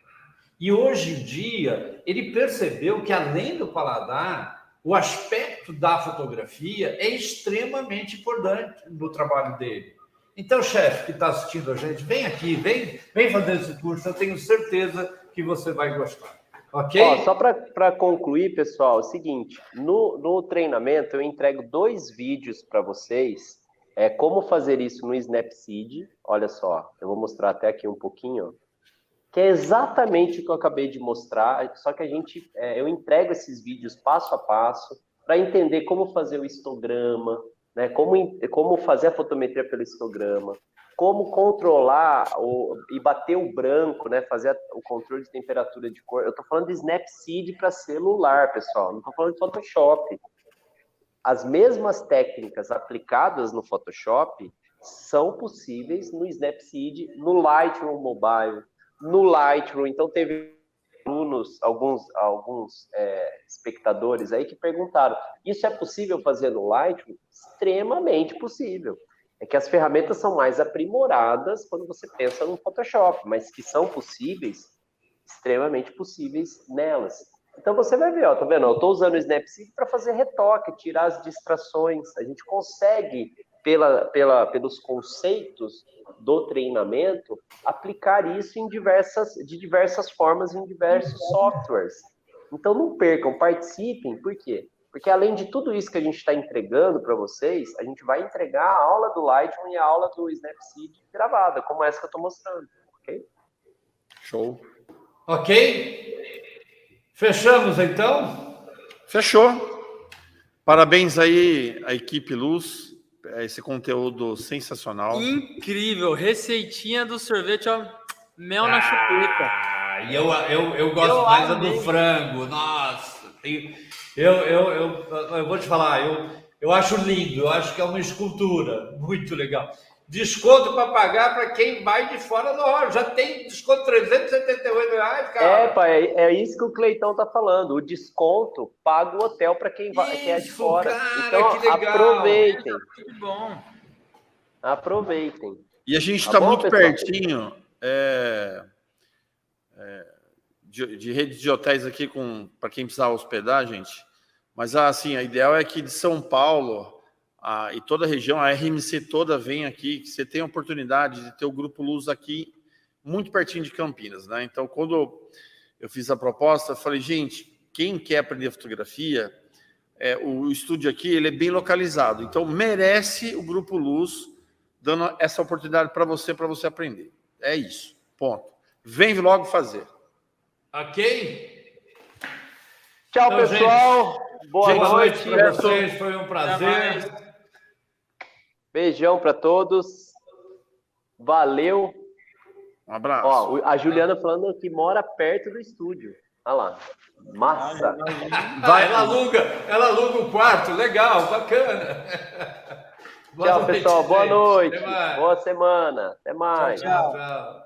E hoje em dia, ele percebeu que além do paladar, o aspecto da fotografia é extremamente importante no trabalho dele. Então, chefe que está assistindo a gente, vem aqui, vem fazer esse curso, eu tenho certeza que você vai gostar. Ok? Ó, só para concluir, pessoal, é o seguinte, no treinamento eu entrego 2 vídeos para vocês, como fazer isso no Snapseed. Olha só, eu vou mostrar até aqui um pouquinho, ó, que é exatamente o que eu acabei de mostrar, só que eu entrego esses vídeos passo a passo para entender como fazer o histograma, né, como fazer a fotometria pelo histograma, como controlar e bater o branco, né, fazer o controle de temperatura de cor. Eu estou falando de Snapseed para celular, pessoal, não estou falando de Photoshop. As mesmas técnicas aplicadas no Photoshop são possíveis no Snapseed, no Lightroom Mobile, no Lightroom. Então, teve alguns espectadores aí que perguntaram, isso é possível fazer no Lightroom? Extremamente possível. É que as ferramentas são mais aprimoradas quando você pensa no Photoshop, mas que são possíveis, extremamente possíveis nelas. Então você vai ver, ó, tá vendo? Eu estou usando o Snapseed para fazer retoque, tirar as distrações. A gente consegue, pelos conceitos do treinamento, aplicar isso de diversas formas em diversos softwares. Então não percam, participem. Por quê? Porque além de tudo isso que a gente está entregando para vocês, a gente vai entregar a aula do Lightroom e a aula do Snapseed gravada, como essa que eu estou mostrando. Ok? Show. Ok? Fechamos, então? Fechou. Parabéns aí à equipe Luz. Esse conteúdo sensacional. Incrível. Receitinha do sorvete, ó. Mel na chupeta. E eu gosto mais do frango. Nossa. Eu vou te falar, eu acho lindo. Eu acho que é uma escultura. Muito legal. Desconto para pagar para quem vai de fora do hora. Já tem desconto de R$378, cara. Pai, é isso que o Cleitão tá falando. O desconto paga o hotel para quem é de fora. Cara, então, que legal. aproveitem. Que bom. Aproveitem. E a gente está muito pessoal? pertinho de redes de hotéis aqui para quem precisar hospedar, gente. Mas assim, a ideal é que de São Paulo e toda a região, a RMC toda vem aqui, que você tem a oportunidade de ter o Grupo Luz aqui muito pertinho de Campinas, né? Então, quando eu fiz a proposta, eu falei, gente, quem quer aprender fotografia, o estúdio aqui ele é bem localizado, então merece o Grupo Luz dando essa oportunidade para você aprender. É isso, ponto. Vem logo fazer. Ok? Tchau, Então, pessoal. Boa noite para noite. vocês, foi um prazer. Beijão para todos. Valeu. Um abraço. Ó, a Juliana falando que mora perto do estúdio. Olha lá. Massa. Ela aluga o quarto, legal, bacana. Tchau, pessoal. Boa noite. Boa semana. Até mais. Tchau.